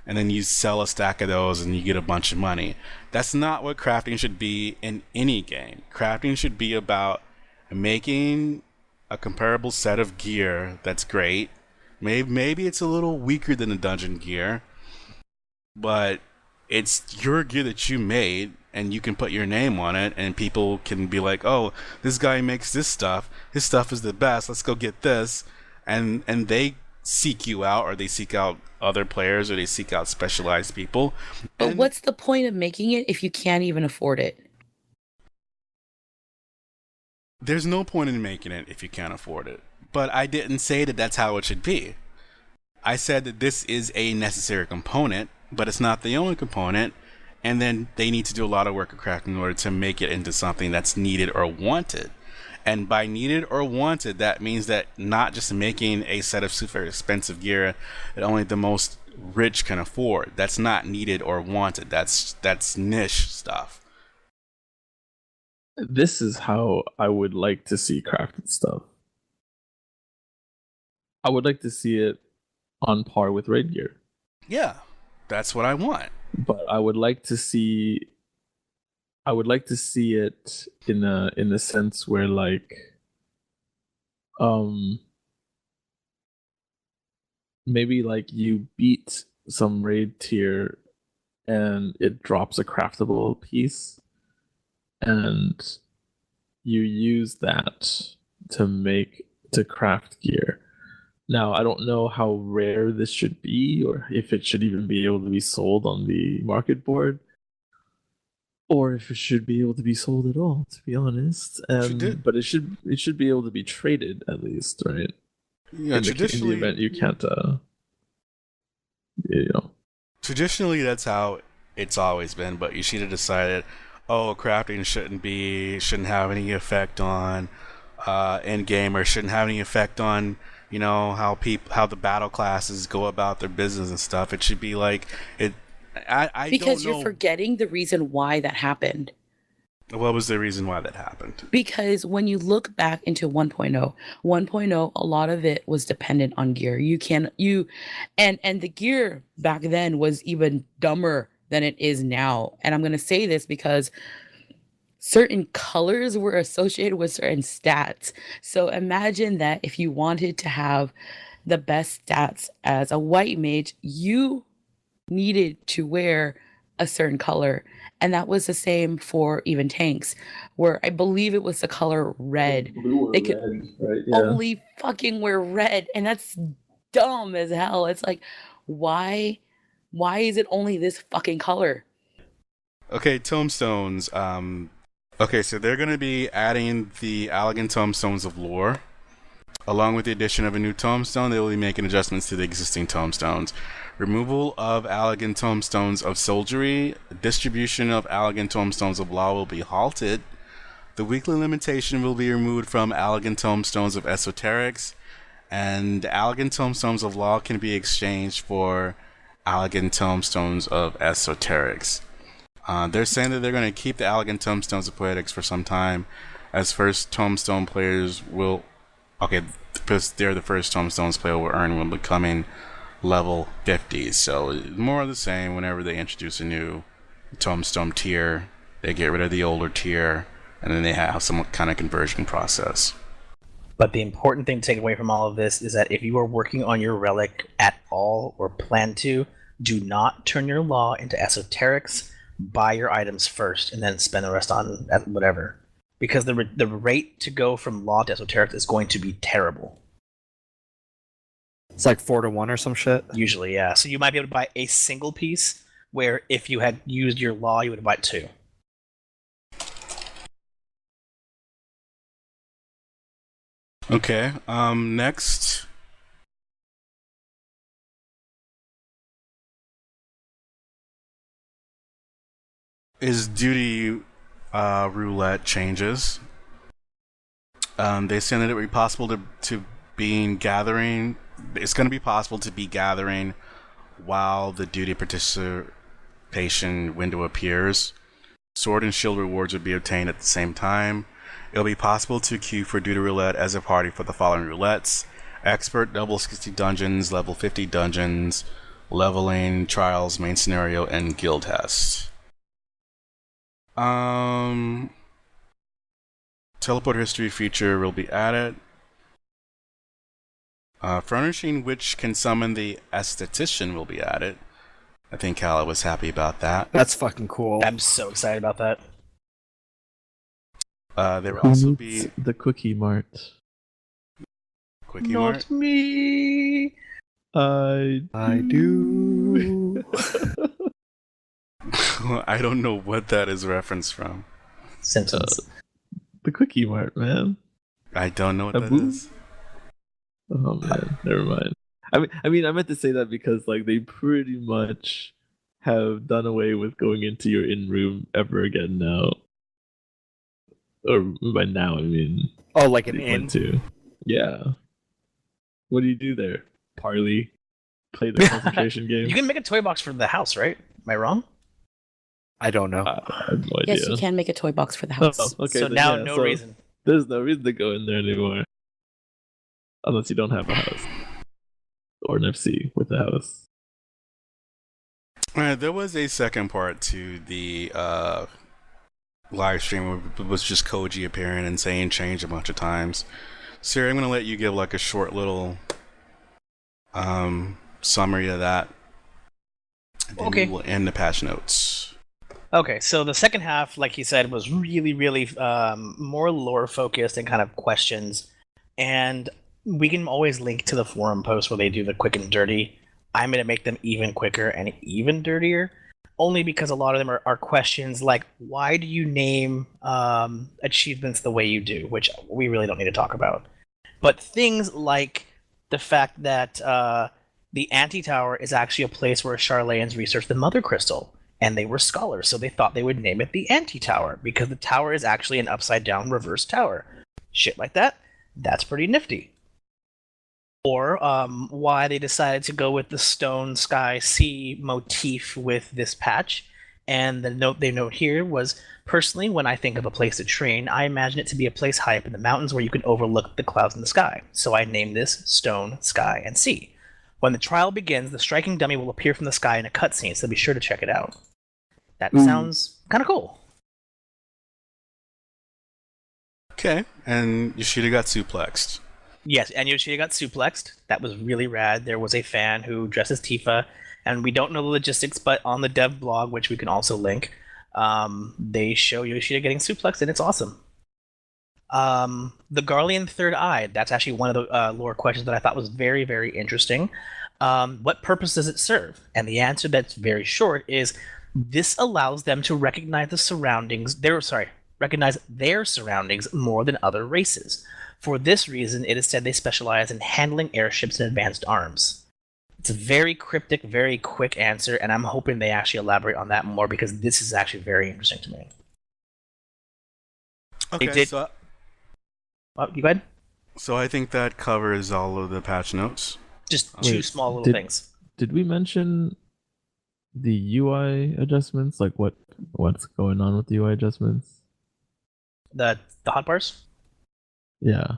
and then you sell a stack of those and you get a bunch of money. That's not what crafting should be in any game. Crafting should be about making a comparable set of gear that's great. Maybe it's a little weaker than the dungeon gear, but it's your gear that you made, and you can put your name on it, and people can be like, oh, this guy makes this stuff. His stuff is the best. Let's go get this. And they seek you out, or they seek out other players, or they seek out specialized people. But what's the point of making it if you can't even afford it? There's no point in making it if you can't afford it. But I didn't say that that's how it should be. I said that this is a necessary component, but it's not the only component. And then they need to do a lot of work of crafting in order to make it into something that's needed or wanted. And by needed or wanted, that means that not just making a set of super expensive gear that only the most rich can afford. That's not needed or wanted. That's niche stuff. This is how I would like to see crafted stuff. I would like to see it on par with raid gear. Yeah, that's what I want. But I would like to see it in a sense where, like, maybe like you beat some raid tier and it drops a craftable piece, and you use that to craft gear. Now, I don't know how rare this should be, or if it should even be able to be sold on the market board, or if it should be able to be sold at all, to be honest. But it should be able to be traded at least, right? Yeah, traditionally, in the event you can't, Traditionally, that's how it's always been. But Yoshida decided, crafting shouldn't have any effect on end game, or shouldn't have any effect on how the battle classes go about their business and stuff. It should be like it. I because don't know. You're forgetting the reason why that happened. What was the reason why that happened? Because when you look back into 1.0, 1.0, a lot of it was dependent on gear. And the gear back then was even dumber than it is now. And I'm going to say this because certain colors were associated with certain stats. So imagine that if you wanted to have the best stats as a white mage, you needed to wear a certain color. And that was the same for even tanks, where I believe it was the color red. Blue or They could red, right? Yeah. only fucking wear red. And that's dumb as hell. It's like, why is it only this fucking color? Okay, tombstones. Okay, so they're going to be adding the Allegan tombstones of lore. Along with the addition of a new tombstone, they will be making adjustments to the existing tombstones. Removal of Allegan tombstones of soldiery. Distribution of Allegan tombstones of law will be halted. The weekly limitation will be removed from Allegan tombstones of esoterics. And Allegan tombstones of law can be exchanged for Allegan tombstones of esoterics. They're saying that they're going to keep the Allegan tombstones of poetics for some time, as first tombstone players will... Okay, because they're the first tombstones player will earn when becoming level 50. So more of the same. Whenever they introduce a new tombstone tier, they get rid of the older tier, and then they have some kind of conversion process. But the important thing to take away from all of this is that if you are working on your relic at all or plan to, do not turn your law into esoterics. Buy your items first and then spend the rest on whatever. Because the rate to go from law to esoterics is going to be terrible. It's like 4-to-1 or some shit. Usually, yeah. So you might be able to buy a single piece, where if you had used your law, you would have bought 2. Okay, next... is duty roulette changes. They said that it would be possible to be gathering. It's going to be possible to be gathering while the duty participation window appears. Sword and shield rewards would be obtained at the same time. It'll be possible to queue for duty roulette as a party for the following roulettes: expert, level 60 dungeons, level 50 dungeons, leveling, trials, main scenario, and guild test. Teleport history feature will be added. Furnishing which can summon the aesthetician will be added. I think Kala was happy about that. That's fucking cool. I'm so excited about that. There will also be the Quickie Mart. Quickie Not Mart. me. I do. I don't know what that is reference from. Simpsons. The Quickie Mart, man. I don't know what that Abu? is. Oh man, never mind. I mean, I meant to say that because like they pretty much have done away with going into your in room ever again now. Or by now, I mean. Oh, like an they inn? went to. Yeah. What do you do there? Parley? Play the concentration game? You can make a toy box for the house, right? Am I wrong? I don't know. I have no idea. Yes, you can make a toy box for the house. Oh, okay, so then, now, yeah, no so reason. There's no reason to go in there anymore. Unless you don't have a house. Or an FC with a house. There was a second part to the live stream where it was just Koji appearing and saying change a bunch of times. Siri, I'm going to let you give like a short little summary of that. And then Okay. we will end the patch notes. Okay, so the second half, like he said, was really, really more lore focused and kind of questions. And we can always link to the forum post where they do the quick and dirty. I'm going to make them even quicker and even dirtier, only because a lot of them are questions like, why do you name achievements the way you do, which we really don't need to talk about. But things like the fact that the Anti-Tower is actually a place where Charlayans researched the Mother Crystal. And they were scholars, so they thought they would name it the Anti-Tower, because the tower is actually an upside-down reverse tower. Shit like that, that's pretty nifty. Or why they decided to go with the stone, sky, sea motif with this patch And the note they note here was, personally, when I think of a place to train, I imagine it to be a place high up in the mountains where you can overlook the clouds in the sky. So I named this Stone, Sky, and Sea. When the trial begins, the striking dummy will appear from the sky in a cutscene, so be sure to check it out. That sounds kind of cool. Okay, and Yoshida got suplexed. Yes, and Yoshida got suplexed. That was really rad. There was a fan who dressed as Tifa, and we don't know the logistics, but on the dev blog, which we can also link, they show Yoshida getting suplexed, and it's awesome. The Garlean Third Eye, that's actually one of the lore questions that I thought was very, very interesting. What purpose does it serve? And the answer that's very short is this allows them to recognize the surroundings, recognize their surroundings more than other races. For this reason, it is said they specialize in handling airships and advanced arms. It's a very cryptic, very quick answer, and I'm hoping they actually elaborate on that more because this is actually very interesting to me. Okay, so you go ahead. So I think that covers all of the patch notes. Just two small little things. Did we mention the UI adjustments? Like what's going on with the UI adjustments? The hotbars? Yeah.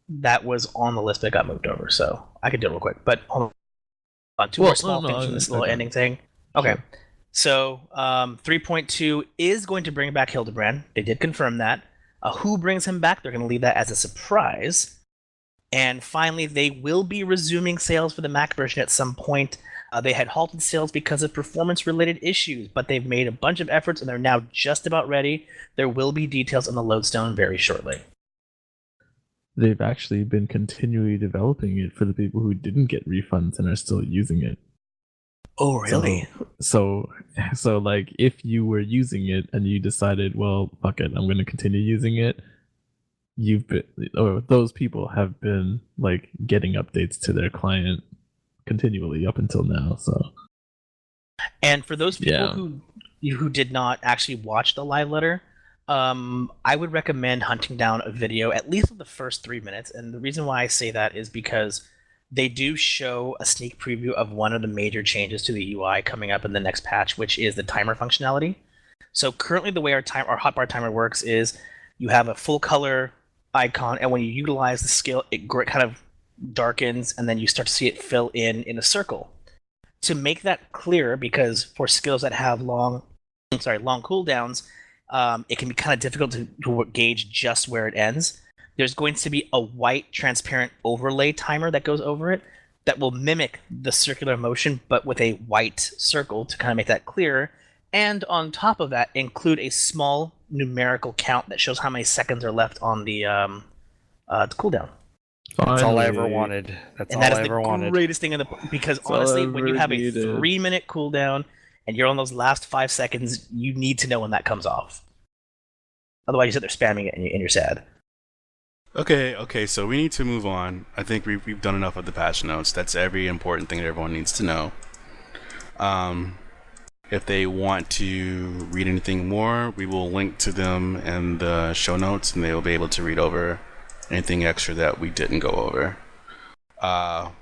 That was on the list, but it got moved over, so I could do it real quick. But hold on, two more small things from this little ending thing. Okay. Sure. So 3.2 is going to bring back Hildebrand. They did confirm that. Who brings him back? They're going to leave that as a surprise. And finally, they will be resuming sales for the Mac version at some point. They had halted sales because of performance-related issues, but they've made a bunch of efforts, and they're now just about ready. There will be details on the Lodestone very shortly. They've actually been continually developing it for the people who didn't get refunds and are still using it. Oh, really? So like, if you were using it and you decided, well, fuck it, I'm going to continue using it, those people have been like getting updates to their client continually up until now. So, and for those people who did not actually watch the live letter, I would recommend hunting down a video at least of the first 3 minutes. And the reason why I say that is because they do show a sneak preview of one of the major changes to the UI coming up in the next patch, which is the timer functionality. So currently the way our hotbar timer works is you have a full color icon, and when you utilize the skill, it kind of darkens, and then you start to see it fill in a circle. To make that clearer, because for skills that have long cooldowns, it can be kind of difficult to gauge just where it ends. There's going to be a white transparent overlay timer that goes over it that will mimic the circular motion, but with a white circle to kind of make that clearer. And on top of that, include a small numerical count that shows how many seconds are left on the cooldown. That's all I ever wanted. That's all I ever wanted. That is the greatest thing because honestly, when you have a 3-minute cooldown and you're on those last 5 seconds, you need to know when that comes off. Otherwise, you sit there spamming it and you're sad. Okay, so we need to move on. I think we've done enough of the patch notes. That's every important thing that everyone needs to know. If they want to read anything more, we will link to them in the show notes, and they will be able to read over anything extra that we didn't go over.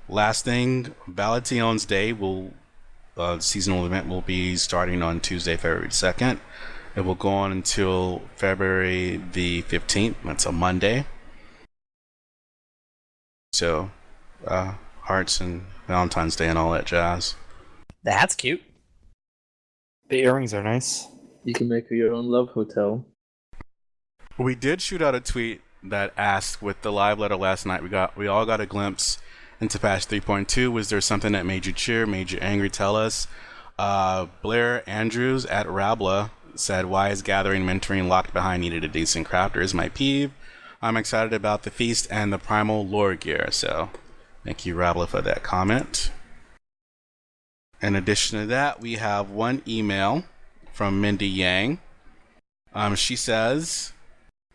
Last thing, Ballation's Day seasonal event will be starting on Tuesday, February 2nd. It will go on until February the 15th. That's a Monday. So, hearts and Valentine's Day and all that jazz. The hat's cute. The earrings are nice. You can make your own love hotel. We did shoot out a tweet that asked, with the live letter last night, we all got a glimpse into patch 3.2. Was there something that made you cheer, made you angry? Tell us. Blair Andrews at Rabla said, why is gathering mentoring locked behind needed a decent crafter is my peeve. I'm excited about the feast and the primal lore gear. So thank you, Rabla, for that comment. In addition to that, we have one email from Mindy Yang. She says,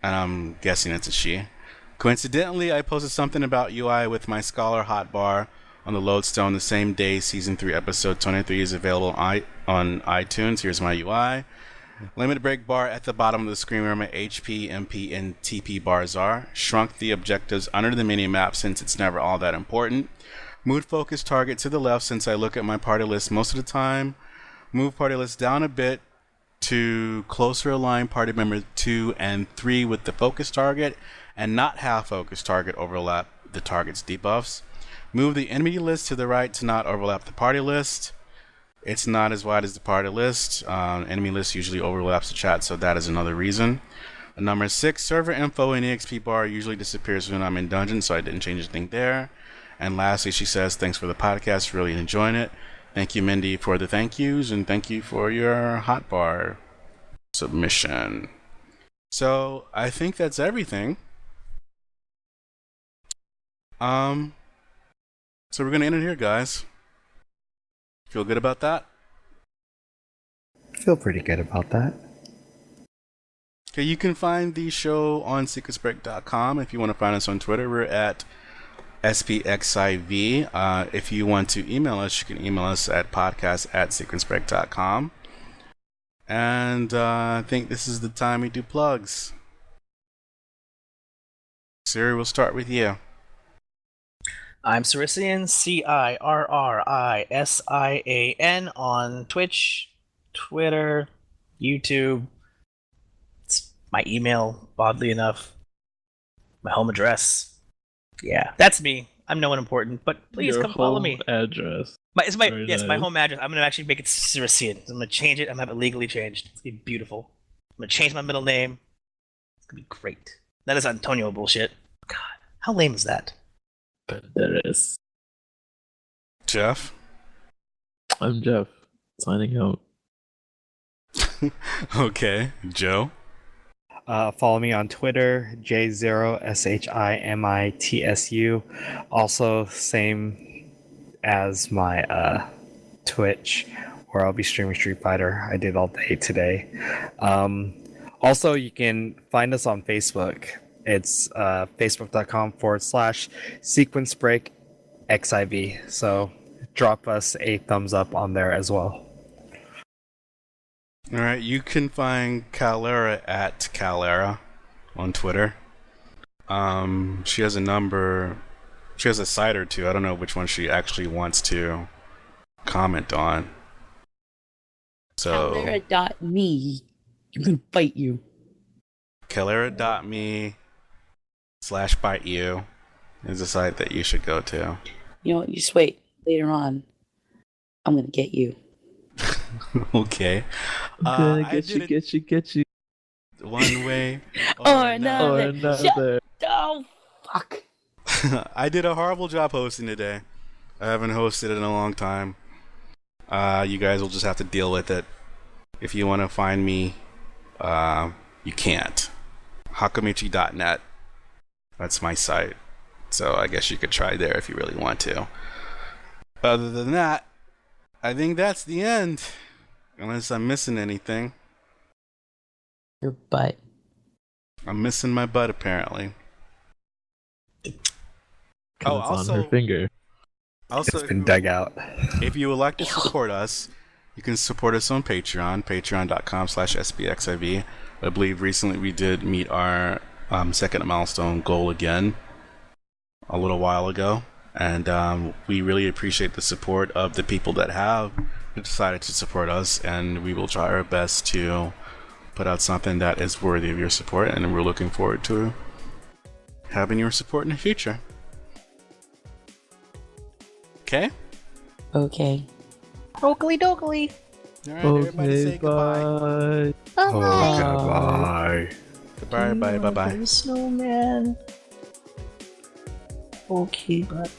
and I'm guessing it's a she, coincidentally, I posted something about UI with my Scholar hotbar on the Lodestone the same day Season 3 Episode 23 is available on iTunes. Here's my UI. Limit break bar at the bottom of the screen where my HP, MP, and TP bars are. Shrunk the objectives under the mini-map since it's never all that important. Mood focus target to the left since I look at my party list most of the time. Move party list down a bit to closer align party member 2 and 3 with the focus target and not have focus target overlap the target's debuffs. Move the enemy list to the right to not overlap the party list. It's not as wide as the party list. Enemy list usually overlaps the chat, so that is another reason. Number 6, server info in EXP bar usually disappears when I'm in dungeon, so I didn't change anything there. And lastly, she says, thanks for the podcast, really enjoying it. Thank you, Mindy, for the thank yous, and thank you for your hotbar submission. So I think that's everything. So we're gonna end it here, guys. Feel good about that? Feel pretty good about that. Okay, you can find the show on secretsbreak.com. If you want to find us on Twitter, we're at SBXIV. If you want to email us, you can email us at podcast@secretsbreak.com. And I think this is the time we do plugs. Siri, we'll start with you. I'm Cirician, CIRRISIAN on Twitch, Twitter, YouTube. It's my email, oddly enough. My home address. Yeah, that's me. I'm no one important, but please Your come follow me. Address. My Very my nice. home address. I'm gonna actually make it Cirician. I'm gonna change it. I'm gonna have it legally changed. It's gonna be beautiful. I'm gonna change my middle name. It's gonna be great. That is Antonio bullshit. God, how lame is that? But there is. Jeff? I'm Jeff, signing out. Okay. Joe? Follow me on Twitter, J0SHIMITSU. Also, same as my Twitch, where I'll be streaming Street Fighter. I did all day today. Also, you can find us on Facebook. It's facebook.com/sequencebreakxiv. So drop us a thumbs up on there as well. All right, you can find Calera at Calera on Twitter. She has a number. She has a site or two. I don't know which one she actually wants to comment on. So Calera.me. You can fight you. Calera.me/bite you is a site that you should go to. You know what? You just wait. Later on, I'm going to get you. Okay. I'm gonna I get you. one way Or Or another. another. Oh, fuck. I did a horrible job hosting today. I haven't hosted in a long time. You guys will just have to deal with it. If you want to find me, you can't. Hakamichi.net. That's my site. So I guess you could try there if you really want to. Other than that, I think that's the end. Unless I'm missing anything. Your butt. I'm missing my butt, apparently. Oh, on her finger. Also, It's been dug out. if you would like to support us, you can support us on Patreon, patreon.com/SBXIV. I believe recently we did meet our second milestone goal again a little while ago. And we really appreciate the support of the people that have decided to support us. And we will try our best to put out something that is worthy of your support. And we're looking forward to having your support in the future. Okay? Okay. Oakley dokley. All right, everybody say goodbye. Bye. Oh, goodbye. Goodbye, bye, bye, bye. Snowman. Okay, but.